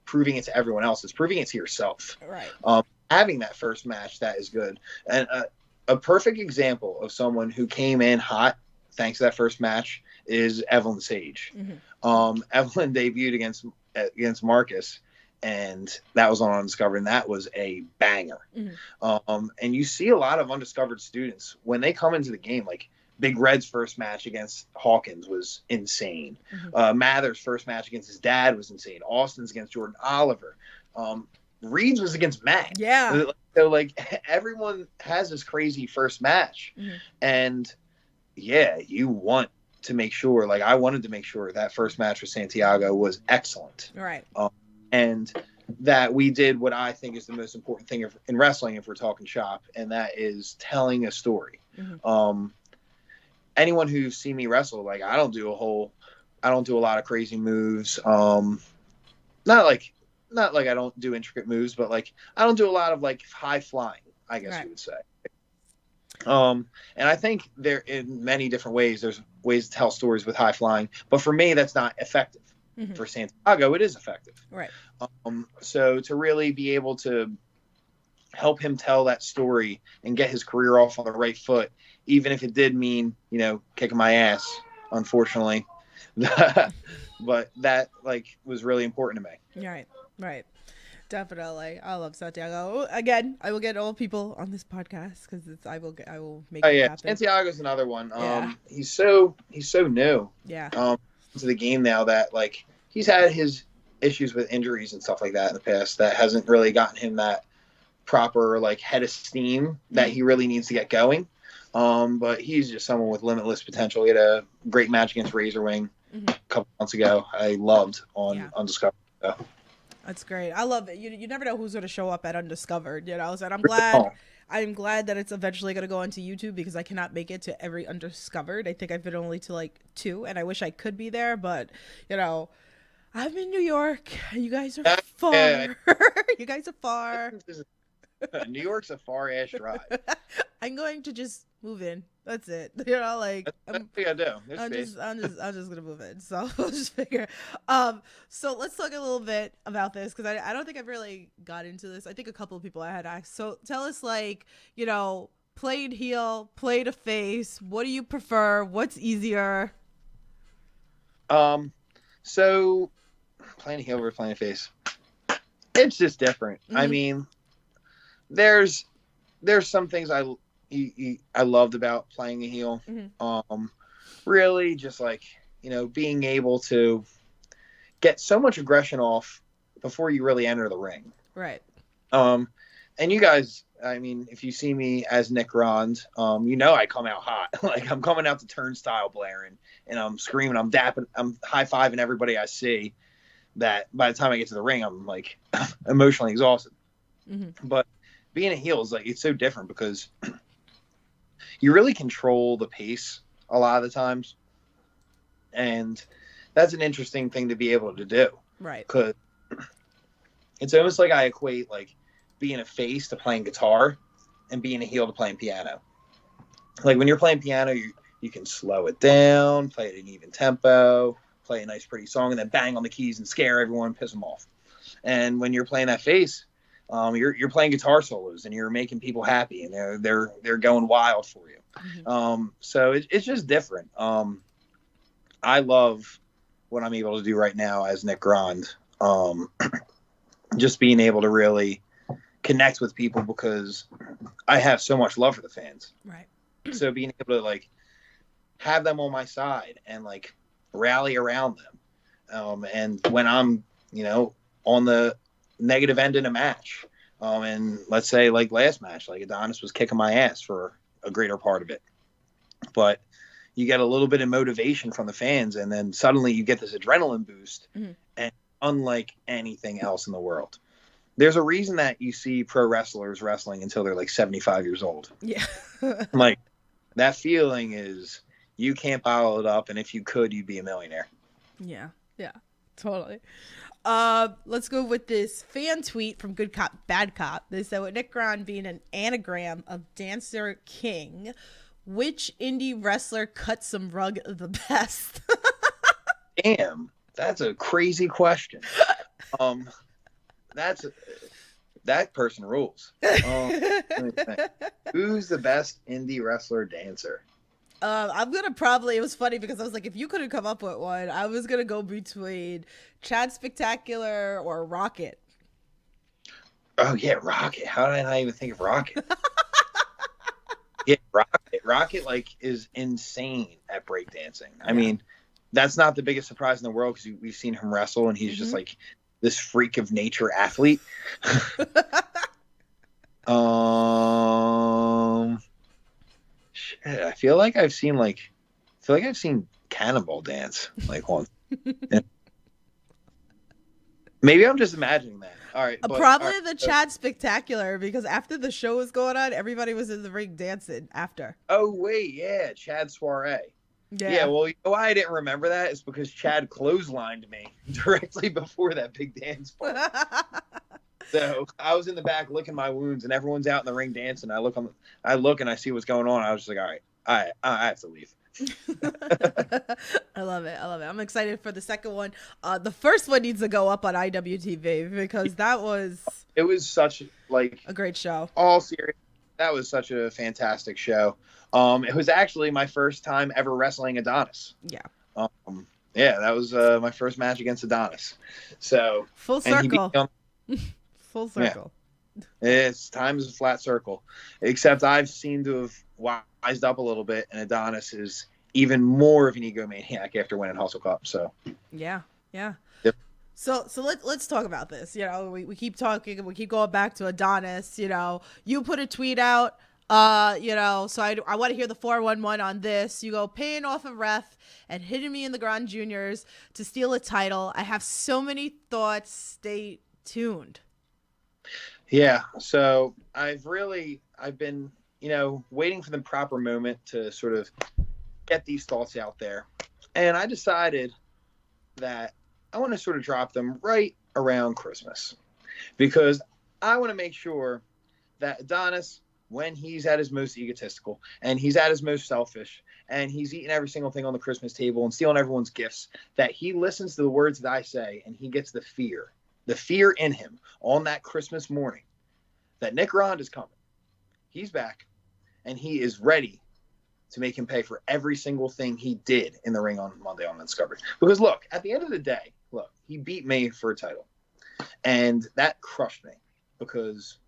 proving it to everyone else. It's proving it to yourself. Right. Having that first match that is good, and a perfect example of someone who came in hot thanks to that first match is Evelyn Sage. Mm-hmm. Evelyn debuted against Marcus, and that was on Undiscovered, and that was a banger. Mm-hmm. And you see a lot of undiscovered students when they come into the game, like Big Red's first match against Hawkins was insane. Mm-hmm. Mather's first match against his dad was insane. Austin's against Jordan Oliver. Reed's was against Matt. Yeah. So like everyone has this crazy first match. Mm-hmm. And yeah, you want to make sure, like I wanted to make sure that first match with Santiago was excellent. Right. And that we did what I think is the most important thing in wrestling, if we're talking shop, and that is telling a story. Mm-hmm. Anyone who's seen me wrestle, like I don't do a lot of crazy moves. Not like I don't do intricate moves, but like I don't do a lot of like high flying, I guess you would say. And I think there in many different ways, there's ways to tell stories with high flying, but for me, that's not effective. Mm-hmm. For Santiago, it is effective. Right. So to really be able to help him tell that story and get his career off on the right foot, even if it did mean, kicking my ass, unfortunately. But that was really important to me. Right. Definitely. I love Santiago. Again, I will get all people on this podcast because I will make it happen. Santiago's another one. Yeah. He's so new. Yeah. To the game now that he's had his issues with injuries and stuff like that in the past that hasn't really gotten him that proper head of steam that he really needs to get going. But he's just someone with limitless potential. He had a great match against Razorwing a couple months ago. I loved on Undiscovered. So. That's great. I love it. You never know who's going to show up at Undiscovered, So I'm glad that it's eventually going to go onto YouTube because I cannot make it to every Undiscovered. I think I've been only to 2, and I wish I could be there, but I'm in New York. You guys are far. Yeah. You guys are far. New York's a far ass drive. I'm going to just move in. That's it. That's what you gotta do. I'm just gonna move in. So we'll just figure. So let's talk a little bit about this because I don't think I've really got into this. I think a couple of people I had asked. So tell us, played heel, played a face. What do you prefer? What's easier? So playing a heel or playing a face, it's just different. I mean, there's some things I loved about playing a heel. Really just being able to get so much aggression off before you really enter the ring. Right. And you guys, I mean, if you see me as Nick Grande, I come out hot. I'm coming out the turnstile blaring and I'm screaming, I'm dapping, I'm high-fiving everybody I see. That by the time I get to the ring, I'm emotionally exhausted. But being a heel is it's so different because you really control the pace a lot of the times. And that's an interesting thing to be able to do. Right. Because it's almost like I equate being a face to playing guitar and being a heel to playing piano. When you're playing piano, you can slow it down, play it in even tempo, play a nice pretty song, and then bang on the keys and scare everyone, piss them off. And when you're playing that face, you're playing guitar solos and you're making people happy and they're going wild for you. So it's just different. I love what I'm able to do right now as Nick Grande. Just being able to really connect with people because I have so much love for the fans. Right. So being able to have them on my side and rally around them. And when I'm, on the negative end in a match, and let's say last match, Adonis was kicking my ass for a greater part of it, but you get a little bit of motivation from the fans, and then suddenly you get this adrenaline boost, and unlike anything else in the world. There's a reason that you see pro wrestlers wrestling until they're 75 years old. Yeah. That feeling is, you can't bottle it up, and if you could, you'd be a millionaire. Yeah, totally. Let's go with this fan tweet from Good Cop, Bad Cop. They said, with Nick Grande being an anagram of Dancer King, which indie wrestler cut some rug the best? Damn, that's a crazy question. That person rules. Let me think. Who's the best indie wrestler dancer? I'm gonna it was funny because I was if you couldn't come up with one, I was gonna go between Chad Spectacular or Rocket. Oh yeah, Rocket. How did I not even think of Rocket? Yeah, Rocket is insane at breakdancing. I mean, that's not the biggest surprise in the world because we've seen him wrestle and he's just this freak of nature athlete. Shit, I feel like I've seen Cannonball dance once. Maybe I'm just imagining that. All right, probably the Chad Spectacular because after the show was going on, everybody was in the ring dancing after. Oh wait, yeah, Chad Soiree. Yeah, well, you know why I didn't remember that? It's because Chad clotheslined me directly before that big dance part. So I was in the back licking my wounds, and everyone's out in the ring dancing. I look and I see what's going on. I was just all right, I have to leave. I love it. I love it. I'm excited for the second one. The first one needs to go up on IWTV because that was It was such like a great show. all serious. That was such a fantastic show. It was actually my first time ever wrestling Adonis. Yeah. Yeah, that was my first match against Adonis. So Full circle. Full circle. Yeah. Time is a flat circle. Except I've seemed to have wised up a little bit, and Adonis is even more of an egomaniac after winning Hustle Cup. So yeah. Yep. So let's talk about this. You know, we keep talking, we keep going back to Adonis. You know, you put a tweet out. You know, so I want to hear the 411 on this. You go paying off a ref and hitting me in the Grand Juniors to steal a title. I have so many thoughts. Stay tuned. yeah, so I've been, waiting for the proper moment to sort of get these thoughts out there. And I decided that I want to sort of drop them right around Christmas because I want to make sure that Adonis, when he's at his most egotistical and he's at his most selfish and he's eating every single thing on the Christmas table and stealing everyone's gifts, that he listens to the words that I say and he gets the fear in him on that Christmas morning that Nick Grande is coming. He's back and he is ready to make him pay for every single thing he did in the ring on Monday on Discovery. Because look, at the end of the day, he beat me for a title. And that crushed me because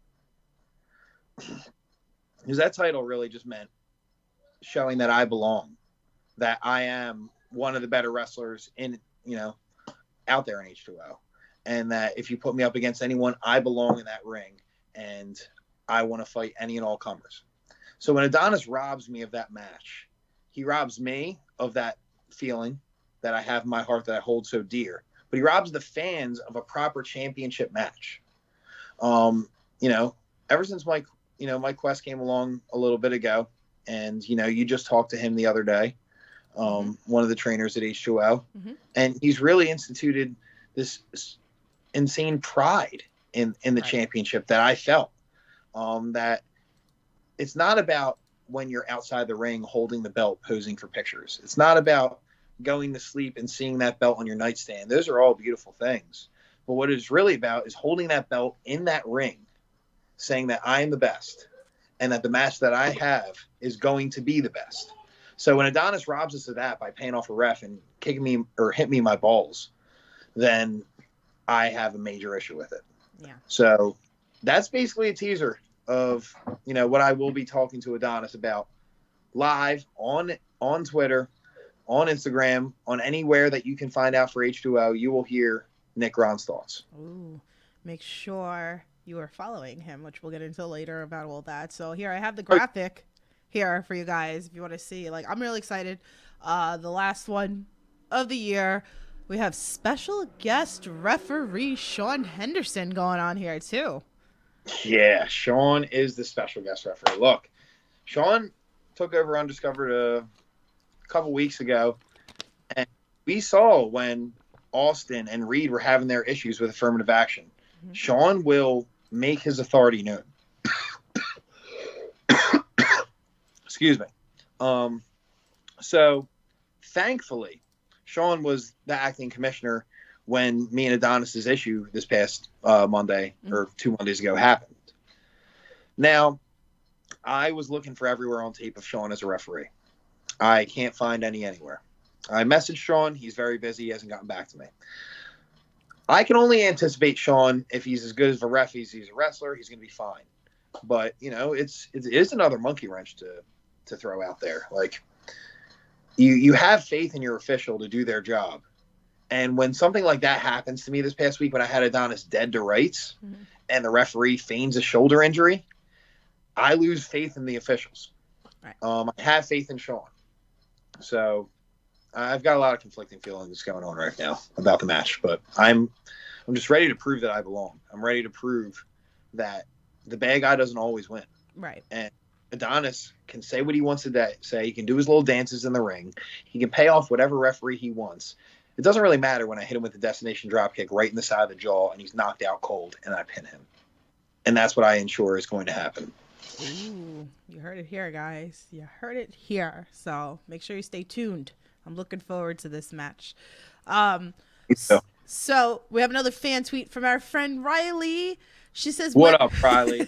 that title really just meant showing that I belong, that I am one of the better wrestlers out there in H2O. And that if you put me up against anyone, I belong in that ring and I want to fight any and all comers. So when Adonis robs me of that match, he robs me of that feeling that I have in my heart that I hold so dear. But he robs the fans of a proper championship match. Ever since Mike Quest came along a little bit ago, and you just talked to him the other day, one of the trainers at H2O, and he's really instituted this insane pride in the championship that I felt. That it's not about when you're outside the ring holding the belt, posing for pictures. It's not about going to sleep and seeing that belt on your nightstand. Those are all beautiful things. But what it's really about is holding that belt in that ring, saying that I am the best and that the match that I have is going to be the best. So when Adonis robs us of that by paying off a ref and kicking me or hit me in my balls, then I have a major issue with it. Yeah. So that's basically a teaser of, what I will be talking to Adonis about live on Twitter, on Instagram, on anywhere that you can find out for H2O. You will hear Nick Grande's thoughts. Ooh, make sure you are following him, which we'll get into later about all that. So here I have the graphic here for you guys if you want to see. I'm really excited. The last one of the year, we have special guest referee Shawn Henderson going on here too. Yeah, Shawn is the special guest referee. Look, Shawn took over Undiscovered a couple weeks ago, and we saw when Austin and Reed were having their issues with affirmative action. Shawn will make his authority known. Excuse me. So thankfully, Shawn was the acting commissioner when me and Adonis's issue this past Monday or 2 Mondays ago happened. Now, I was looking for everywhere on tape of Shawn as a referee. I can't find any anywhere. I messaged Shawn. He's very busy. He hasn't gotten back to me. I can only anticipate Shawn, if he's as good as a ref as he's a wrestler, he's going to be fine. But, it is another monkey wrench to throw out there. You have faith in your official to do their job. And when something like that happens to me this past week, when I had Adonis dead to rights and the referee feigns a shoulder injury, I lose faith in the officials. Right. I have faith in Shawn. So I've got a lot of conflicting feelings going on right now about the match, but I'm just ready to prove that I belong. I'm ready to prove that the bad guy doesn't always win. Right. And Adonis can say what he wants to say. He can do his little dances in the ring. He can pay off whatever referee he wants. It doesn't really matter when I hit him with the destination dropkick right in the side of the jaw and he's knocked out cold and I pin him. And that's what I ensure is going to happen. Ooh, you heard it here, guys. You heard it here. So make sure you stay tuned. I'm looking forward to this match. So, So we have another fan tweet from our friend Riley. She says, what up, Riley?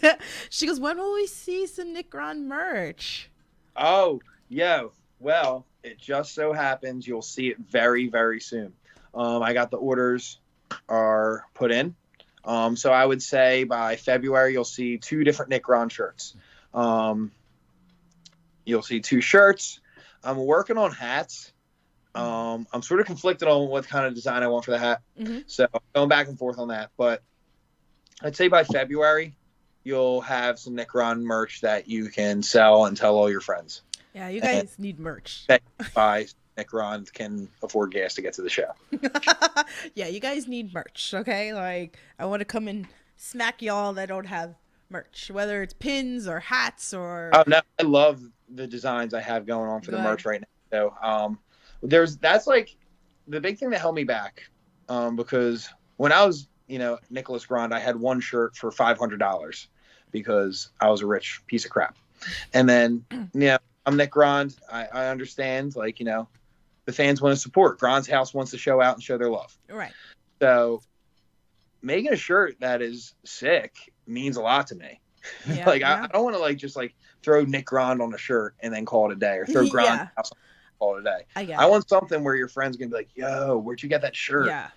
She goes, when will we see some Nick Grande merch? Oh, yo. Well, it just so happens you'll see it very, very soon. I got the orders are put in. So I would say by February, you'll see 2 different Nick Grande shirts. You'll see 2 shirts. I'm working on hats. I'm sort of conflicted on what kind of design I want for the hat. Mm-hmm. So I'm going back and forth on that. But I'd say by February, you'll have some Nick Grande merch that you can sell and tell all your friends. Yeah, you guys need merch. That buy Nick Grande can afford gas to get to the show. Yeah, you guys need merch, okay? Like, I want to come and smack y'all that don't have merch, whether it's pins or hats or... Oh, no, I love the designs I have going on for the merch right now. So that's like the big thing that held me back because when I was, Nicholas Grande, I had one shirt for $500 because I was a rich piece of crap. And then, I'm Nick Grande. I understand, the fans want to support. Grande's house wants to show out and show their love. Right. So making a shirt that is sick means a lot to me. Yeah, I don't want to just throw Nick Grande on a shirt and then call it a day, or throw Grande house and call it a day. I want something where your friends can be like, yo, where'd you get that shirt? Yeah.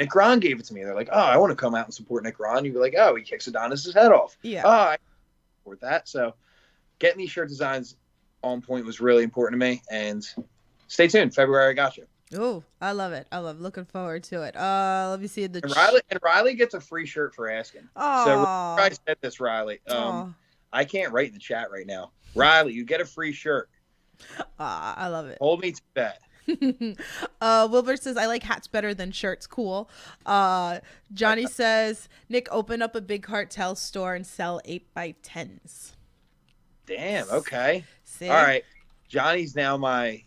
Nick Grande gave it to me. They're like, oh, I want to come out and support Nick Grande. You'd be like, oh, he kicks Adonis's head off. Yeah. Oh, I support that. So getting these shirt designs on point was really important to me. And stay tuned. February, I got you. Oh, I love it. Looking forward to it. Let me see Riley gets a free shirt for asking. Oh. So I said this, Riley. I can't write in the chat right now. Riley, you get a free shirt. I love it. Hold me to that. Wilbur says, I like hats better than shirts. Cool. Johnny says, Nick, open up a big cartel store and sell 8x10s. Damn. Okay. See? All right. Johnny's now my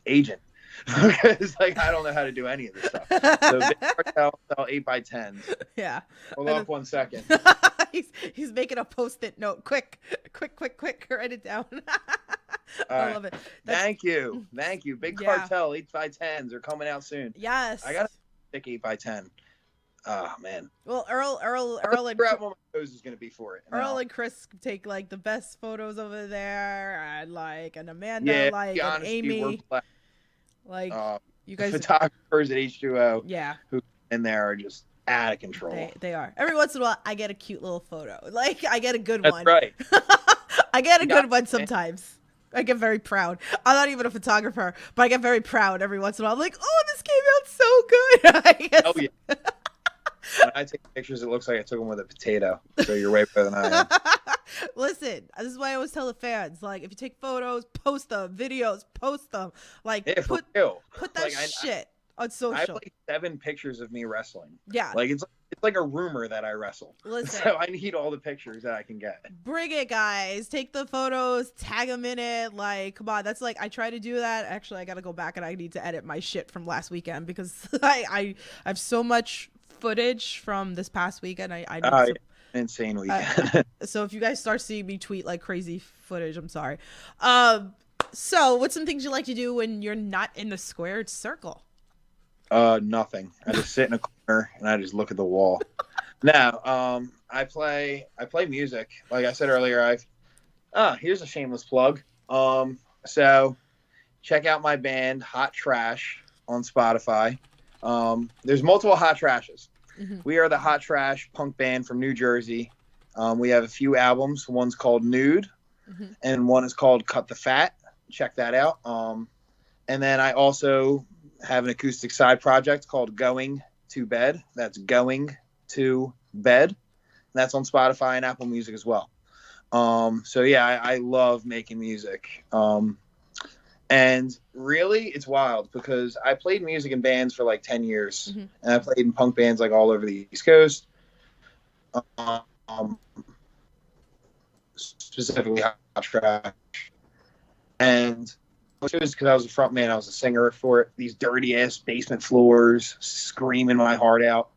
agent because I don't know how to do any of this stuff. So big cartel sell 8x10s. Yeah. Hold up 1 second. he's making a post-it note. Quick. Write it down. I love it. Thank you. Big cartel 8x10s are coming out soon. Yes. I got a thick 8x10. Oh man. Well, Earl and what my pose is gonna be for it. Earl and Chris take the best photos over there, and Amanda, and Amy. You guys, photographers at H2O. Yeah. Who in there are just out of control. They are. Every once in a while, I get a cute little photo. I get a good one. That's right. I get a good one sometimes. I get very proud. I'm not even a photographer, but I get very proud every once in a while. I'm like, oh, this came out so good. Oh yeah. When I take pictures, it looks like I took them with a potato. So you're way better than I am. Listen, this is why I always tell the fans, if you take photos, post them. Videos, post them. Put that shit on social. I have 7 pictures of me wrestling. Yeah. It's like a rumor that I wrestle. Listen. So I need all the pictures that I can get. Bring it, guys. Take the photos, tag them in it. Come on. That's I try to do that. Actually, I got to go back and I need to edit my shit from last weekend because I have so much footage from this past weekend. I need insane weekend. So if you guys start seeing me tweet crazy footage, I'm sorry. So what's some things you like to do when you're not in the squared circle? Nothing. I just sit in a corner and I just look at the wall. No, I play music. Like I said earlier, here's a shameless plug. So check out my band Hot Trash on Spotify. There's multiple Hot Trashes. Mm-hmm. We are the Hot Trash punk band from New Jersey. We have a few albums. One's called Nude, and one is called Cut the Fat. Check that out. And then I also have an acoustic side project called Going to Bed. That's Going to Bed. That's on Spotify and Apple Music as well. So yeah, I love making music. And really, it's wild because I played music in bands for 10 years, and I played in punk bands all over the East Coast. Specifically Hot Trash. And it was because I was a front man. I was a singer for it. These dirty ass basement floors, screaming my heart out.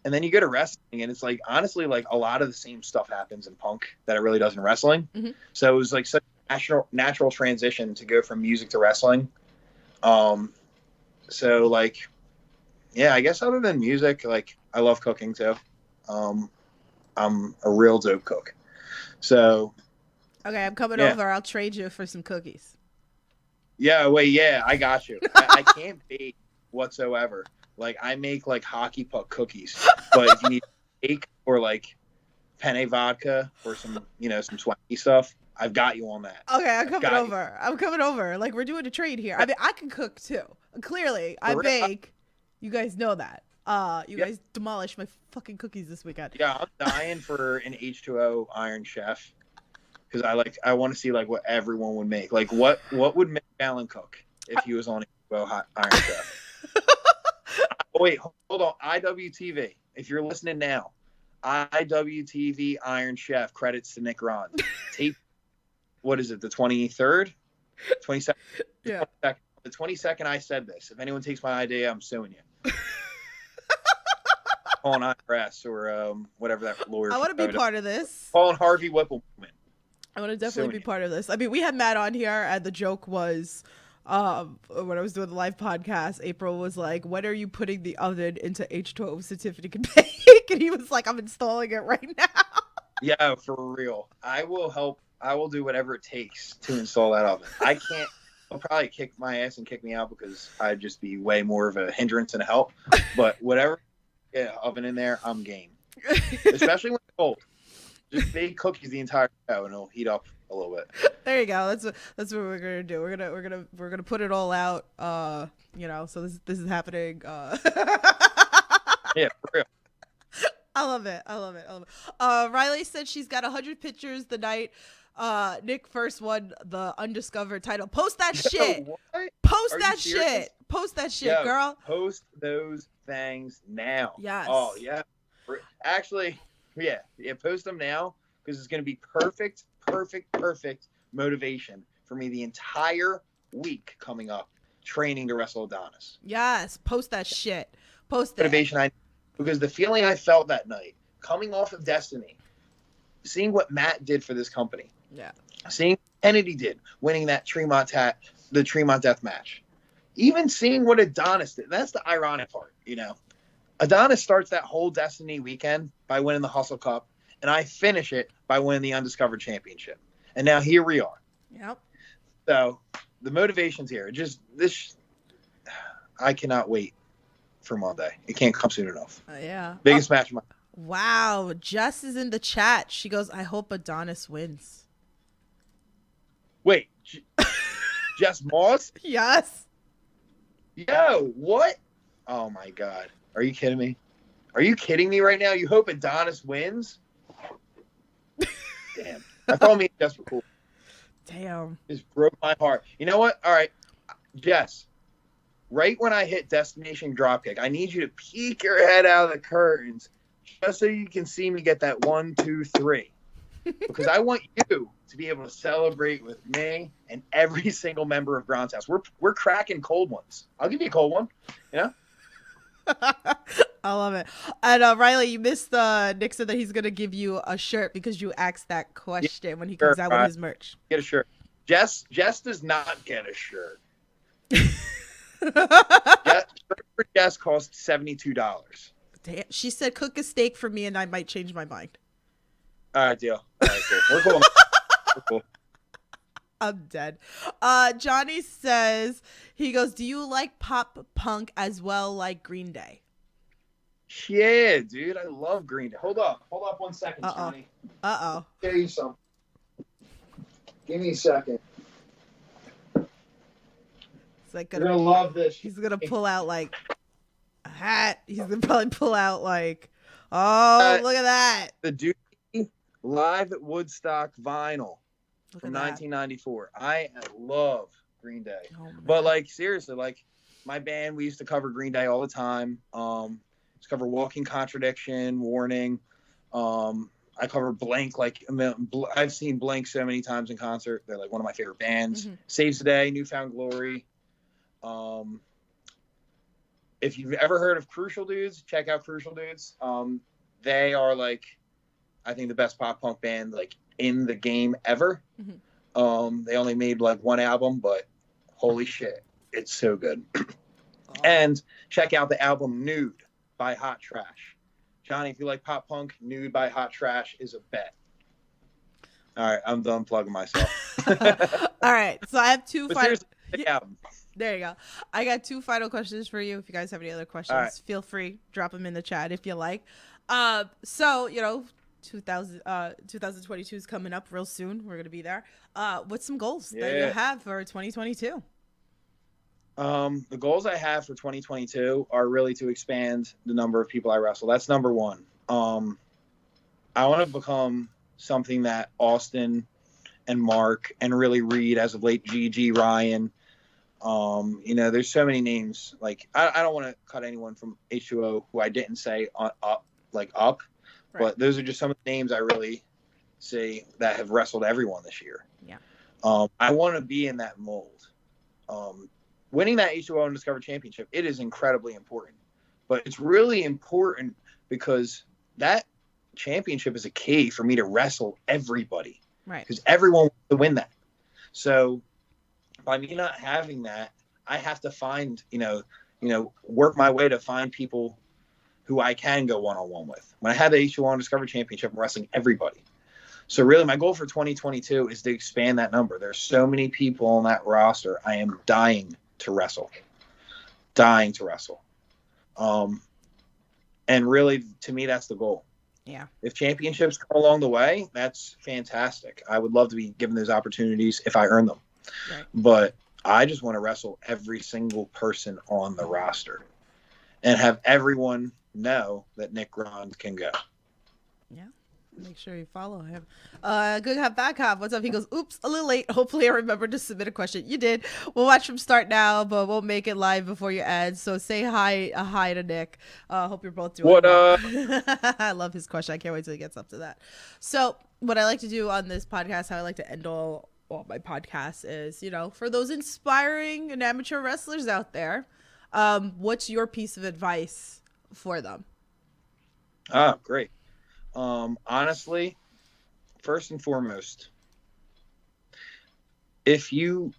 And then you go to wrestling, and it's like, honestly, like a lot of the same stuff happens in punk that it really does in wrestling. Mm-hmm. So it was like such a natural transition to go from music to wrestling. So like, yeah, I guess other than music, like I love cooking too. I'm a real dope cook. So. Okay, I'm coming over. I'll trade you for some cookies. Yeah, wait, yeah, I got you. I can't bake whatsoever. Like, I make, like, hockey puck cookies. But if you need cake or, like, penne vodka or some, some swanky stuff, I've got you on that. Okay, I'm coming over. Like, we're doing a trade here. I mean, I can cook, too. Clearly, I bake. You guys know that. You guys demolished my fucking cookies this weekend. Yeah, I'm dying for an H2O Iron Chef. Because I want to see, like, what everyone would make. Like, what would make Alan cook if he was on H2O Iron Chef? Wait, hold on. IWTV. If you're listening now, IWTV Iron Chef, credits to Nick Grande. Tape, what is it, the 23rd? 22nd? Yeah. The 22nd I said this. If anyone takes my idea, I'm suing you. Calling IRS or whatever that lawyer. I want to be part of this. Calling Harvey Whippleman. I want to definitely be part of this. I mean, we had Matt on here, and the joke was, when I was doing the live podcast, April was like, when are you putting the oven into H2O so Tiffany can bake? And he was like, I'm installing it right now. Yeah, for real. I will help. I will do whatever it takes to install that oven. I can't. I'll probably kick my ass and kick me out because I'd just be way more of a hindrance than a help. But whatever, oven in there, I'm game. Especially when it's cold. Just bake cookies the entire show and it'll heat up a little bit. There you go. That's what we're gonna do. We're gonna put it all out. So this is happening. Yeah, for real. I love it. Riley said she's got 100 pictures the night Nick first won the undiscovered title. Post that shit. What? Post that shit. Post that shit, girl. Post those things now. Yes. Oh yeah. Actually. Yeah, post them now because it's going to be perfect motivation for me the entire week coming up training to wrestle Adonis. Yes, post that shit. Post motivation because the feeling I felt that night coming off of Destiny, seeing what Matt did for this company. Yeah. Seeing what Kennedy did winning that the Tremont death match. Even seeing what Adonis did. That's the ironic part, Adonis starts that whole Destiny weekend by winning the Hustle Cup, and I finish it by winning the Undiscovered Championship. And now here we are. Yep. So the motivation's here. I cannot wait for Monday. It can't come soon enough. Yeah. Biggest match of my life. Wow. Jess is in the chat. She goes, I hope Adonis wins. Wait. Jess Moss? Yes. Yo, what? Oh, my God. Are you kidding me? Are you kidding me right now? You hope Adonis wins? Damn. I thought me and Jess were cool. Damn. Just broke my heart. You know what? All right. Jess, right when I hit Destination Dropkick, I need you to peek your head out of the curtains just so you can see me get that 1, 2, 3. Because I want you to be able to celebrate with me and every single member of Grand's House. We're cracking cold ones. I'll give you a cold one. I love it. And Riley, you missed Nick said that he's gonna give you a shirt because you asked that question when he comes out with his merch. Get a shirt. Jess does not get a shirt. Jess costs $72. Damn. She said cook a steak for me and I might change my mind. All right, deal. All right, cool. We're cool. We're cool. I'm dead. Johnny says, he goes, do you like pop punk as well like Green Day? Yeah, dude. I love Green Day. Hold up 1 second, Johnny. Uh-oh. Give you some. Give me a second. It's like You're gonna love this. He's gonna pull out like a hat. He's gonna probably pull out like, oh, look at that. The Dookie Live at Woodstock vinyl. Look From at that. 1994. I love Green Day. Oh, but like seriously, like my band, we used to cover Green Day all the time. Just cover Walking Contradiction, Warning. I cover Blank. Like I've seen Blank so many times in concert. They're like one of my favorite bands. Mm-hmm. Saves the Day, Newfound Glory. if you've ever heard of Crucial Dudes, check out Crucial Dudes. They are like, I think the best pop punk band like in the game ever. They only made like one album, but holy shit, it's so good. And check out the album Nude by Hot Trash. Johnny, if you like pop punk, Nude by Hot Trash is a bet. All right, I'm done plugging myself. All right, so I have two final. Album. There you go. I got two final questions for you. If you guys have any other questions, feel free, drop them in the chat if you like. So 2022 is coming up real soon. We're gonna be there. What's some goals that you have for 2022? The goals I have for 2022 are really to expand the number of people I wrestle. That's number one. I want to become something that Austin and Mark and really Reed, as of late, GG, Ryan. There's so many names. Like I don't want to cut anyone from H2O who I didn't say up. Right. But those are just some of the names I really see that have wrestled everyone this year. Yeah. I want to be in that mold. Winning that H2O Undiscovered Championship, it is incredibly important. But it's really important because that championship is a key for me to wrestle everybody. Right. Because everyone wants to win that. So by me not having that, I have to find, work my way to find people who I can go one-on-one with. When I had the H2O Undiscovered Championship, I'm wrestling everybody. So really my goal for 2022 is to expand that number. There's so many people on that roster. I am dying to wrestle. And really, to me, that's the goal. Yeah. If championships come along the way, that's fantastic. I would love to be given those opportunities if I earn them. Right. But I just want to wrestle every single person on the roster and have everyone know that Nick Grande can go. Yeah. Make sure you follow him. Good Cop, Bad Cop. What's up? He goes, oops, a little late. Hopefully I remembered to submit a question. You did. We'll watch from start now, but we'll make it live before you end. So say hi to Nick. Hope you're both doing well. I love his question. I can't wait till he gets up to that. So what I like to do on this podcast, how I like to end all my podcasts is, for those inspiring and amateur wrestlers out there, what's your piece of advice for them? Great. Honestly, first and foremost, if you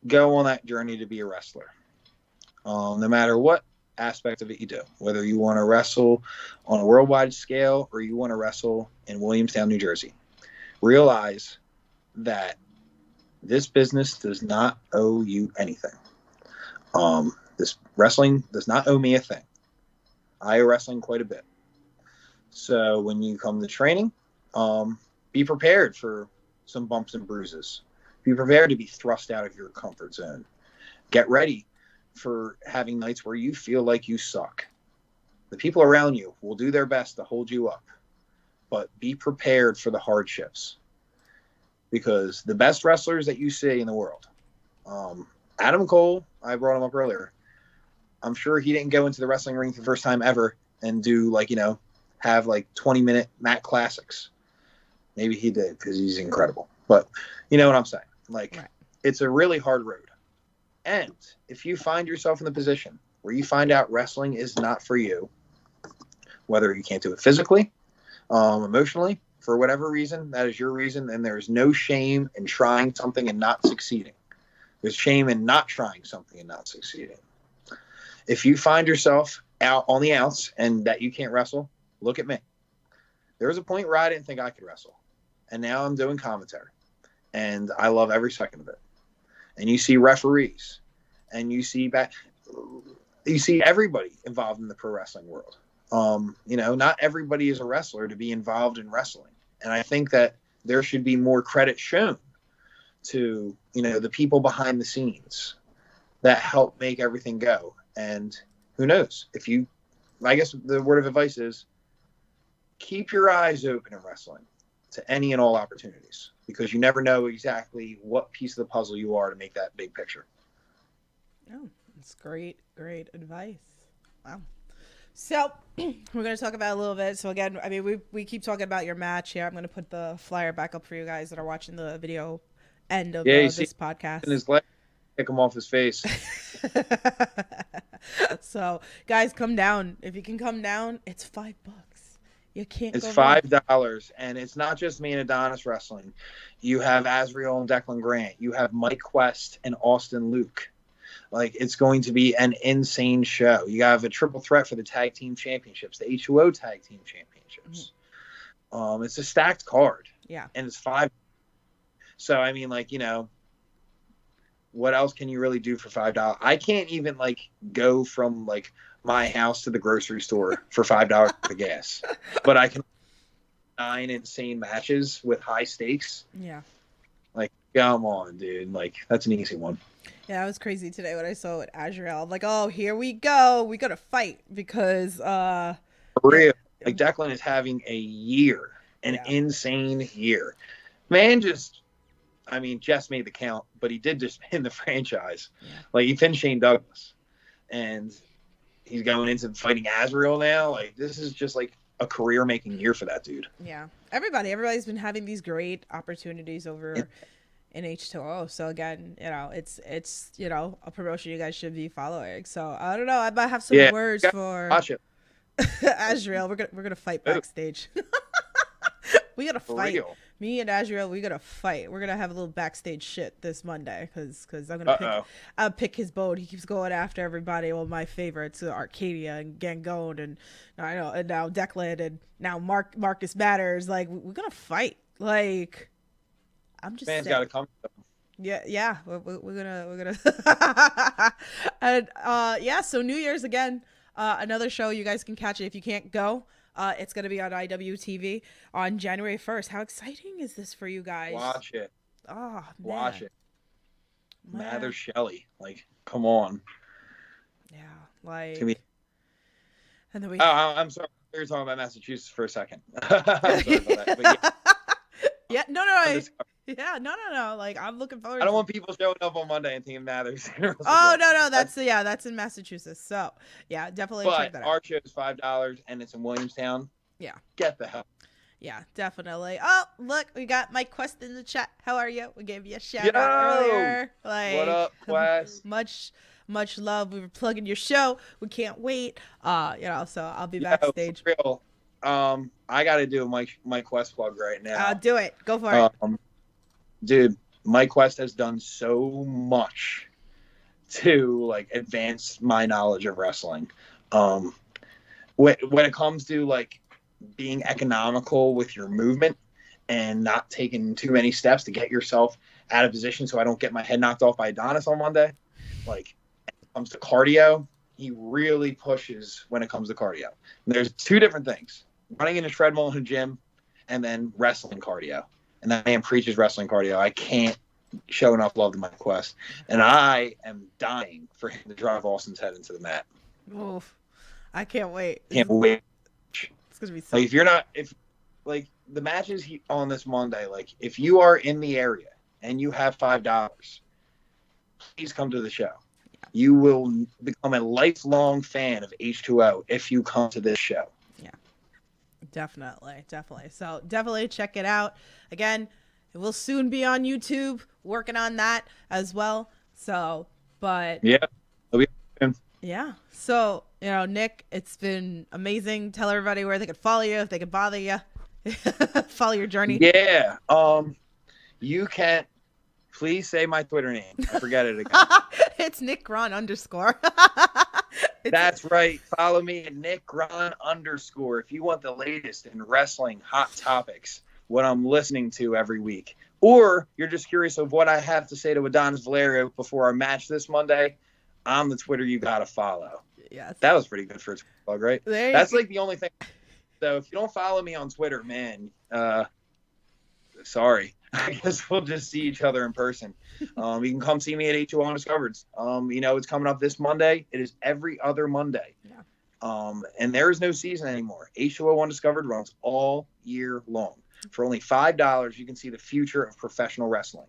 go on that journey to be a wrestler, no matter what aspect of it you do, whether you want to wrestle on a worldwide scale or you want to wrestle in Williamstown, New Jersey, realize that this business does not owe you anything. This wrestling does not owe me a thing. I owe wrestling quite a bit. So when you come to training, be prepared for some bumps and bruises. Be prepared to be thrust out of your comfort zone. Get ready for having nights where you feel like you suck. The people around you will do their best to hold you up, but be prepared for the hardships. Because the best wrestlers that you see in the world, Adam Cole, I brought him up earlier. I'm sure he didn't go into the wrestling ring for the first time ever and do have 20-minute mat classics. Maybe he did because he's incredible. But you know what I'm saying? Right. It's a really hard road. And if you find yourself in the position where you find out wrestling is not for you, whether you can't do it physically, emotionally, for whatever reason, that is your reason, and there's no shame in trying something and not succeeding. There's shame in not trying something and not succeeding. If you find yourself out on the outs and that you can't wrestle, look at me. There was a point where I didn't think I could wrestle. And now I'm doing commentary. And I love every second of it. And you see referees. And you see everybody involved in the pro wrestling world. Not everybody is a wrestler to be involved in wrestling. And I think that there should be more credit shown to, the people behind the scenes that help make everything go. And who knows? I guess the word of advice is keep your eyes open in wrestling to any and all opportunities, because you never know exactly what piece of the puzzle you are to make that big picture. Oh, that's great advice. Wow. So we're going to talk about it a little bit. So again, we keep talking about your match here. I'm going to put the flyer back up for you guys that are watching the video end of this podcast. And his leg, kick him off his face. So, guys, come down. If you can come down, it's $5. You can't. It's go wrong. $5, and it's not just me and Adonis wrestling. You have Azriel and Declan Grant. You have Mike Quest and Austin Luke. Like, it's going to be an insane show. You have a triple threat for the tag team championships, the H2O tag team championships. It's a stacked card. Yeah. And it's $5. So, I mean, like, you know, what else can you really do for $5? I can't even, like, go from, like, my house to the grocery store for $5 for gas. But I can 9 insane matches with high stakes. Yeah. Like, come on, dude. Like, that's an easy one. Yeah, it was crazy today when I saw it Azrael. I'm like, oh, here we go. We got to fight because For real. Like, Declan is having a year, an insane year. Man, just made the count, but he did just pin the franchise. Yeah. Like, he pinned Shane Douglas. And he's going into fighting Azrael now. Like, this is just like a career-making year for that dude. Yeah. Everybody's been having these great opportunities over in H2O. So again, you know, it's you know, a promotion you guys should be following. So I don't know. I might have some words for watch it. Azrael. We're gonna fight backstage. We gotta fight. Real. Me and Azrael, we gotta fight. We're gonna have a little backstage shit this Monday because I'm gonna pick his bone. He keeps going after everybody. Well, my favorites, Arcadia and Gangone, and now Declan, and now Marcus Matters. Like, we're gonna fight. Like, I'm just man's gotta come. Yeah. We're gonna and so New Year's again. Another show you guys can catch it if you can't go. It's going to be on IWTV on January 1st. How exciting is this for you guys? Watch it. Oh, man. Watch it. Mather Shelley. Like, come on. Yeah. Like. And then I'm sorry. We were talking about Massachusetts for a second. I'm sorry about that. But yeah. No. Yeah, no. Like, I'm looking forward. I don't want people showing up on Monday and thinking Mathers. Oh no, that's in Massachusetts. So yeah, definitely check that out. Our show is $5 and it's in Williamstown. Yeah. Get the hell. Yeah, definitely. Oh, look, we got Mike Quest in the chat. How are you? We gave you a shout out earlier. Like, what up, Quest? Much love. We were plugging your show. We can't wait. So I'll be backstage. For real. I got to do a Mike Quest plug right now. Do it. Go for it. Dude, Mike Quest has done so much to, like, advance my knowledge of wrestling. When it comes to, like, being economical with your movement and not taking too many steps to get yourself out of position so I don't get my head knocked off by Adonis on Monday. Like, when it comes to cardio, he really pushes when it comes to cardio. And there's two different things: running in a treadmill in a gym and then wrestling cardio. And that man preaches wrestling cardio. I can't show enough love to Mike Quest. And I am dying for him to drive Austin's head into the mat. Oof. I can't wait. Can't wait. It's going to be so like, if the matches on this Monday, like, if you are in the area and you have $5, please come to the show. Yeah. You will become a lifelong fan of H2O if you come to this show. Definitely. So definitely check it out. Again, it will soon be on YouTube. Working on that as well. So, but yeah. Yeah. So, Nick, it's been amazing. Tell everybody where they could follow you, if they could bother you. Follow your journey. Yeah. You can please say my Twitter name. I forget it again. It's Nikron _ That's right. Follow me at Nikron _ if you want the latest in wrestling hot topics, what I'm listening to every week. Or you're just curious of what I have to say to Adonis Valerio before our match this Monday, I'm the Twitter you got to follow. Yes. That was pretty good for a plug, right? That's like the only thing. So if you don't follow me on Twitter, man, sorry. I guess we'll just see each other in person. You can come see me at H2O Undiscovered. It's coming up this Monday. It is every other Monday. Yeah. And there is no season anymore. H2O Undiscovered runs all year long. For only $5, you can see the future of professional wrestling.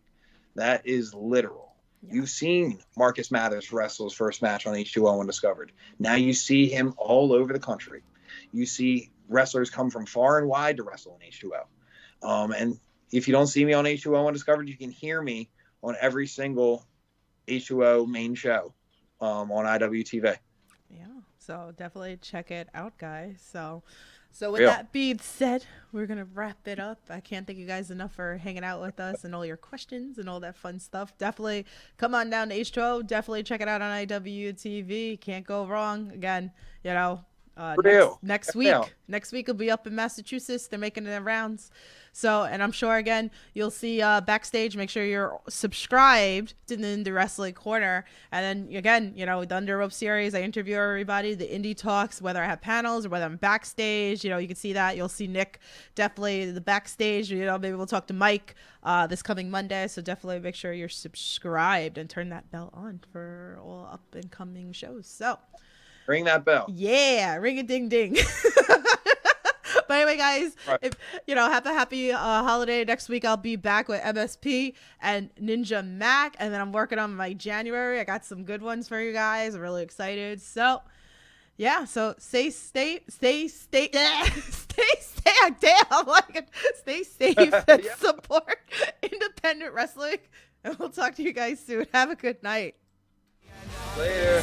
That is literal. Yeah. You've seen Marcus Mathers wrestle his first match on H2O Undiscovered. Now you see him all over the country. You see wrestlers come from far and wide to wrestle in H2O. And if you don't see me on H2O Undiscovered, you can hear me on every single H2O main show on IWTV. So definitely check it out, guys. So with that being said, we're going to wrap it up. I can't thank you guys enough for hanging out with us and all your questions and all that fun stuff. Definitely come on down to H2O. Definitely check it out on IWTV. Can't go wrong. Again, you know, next week will be up in Massachusetts. They're making their rounds. So, and I'm sure, again, you'll see backstage. Make sure you're subscribed to the Indie Wrestling Corner. And then, again, you know, the Under Rope series, I interview everybody, the Indie Talks, whether I have panels or whether I'm backstage. You know, you can see that. You'll see Nick, definitely the backstage. You know, maybe we'll talk to Mike this coming Monday. So definitely make sure you're subscribed and turn that bell on for all up-and-coming shows. So ring that bell. Yeah, ring a ding ding. But anyway, guys, if you know, have a happy holiday. Next week I'll be back with MSP and Ninja Mac, and then I'm working on my January. I got some good ones for you guys. I'm really excited. So yeah, so stay damn, like stay safe and support independent wrestling. And we'll talk to you guys soon. Have a good night. Later.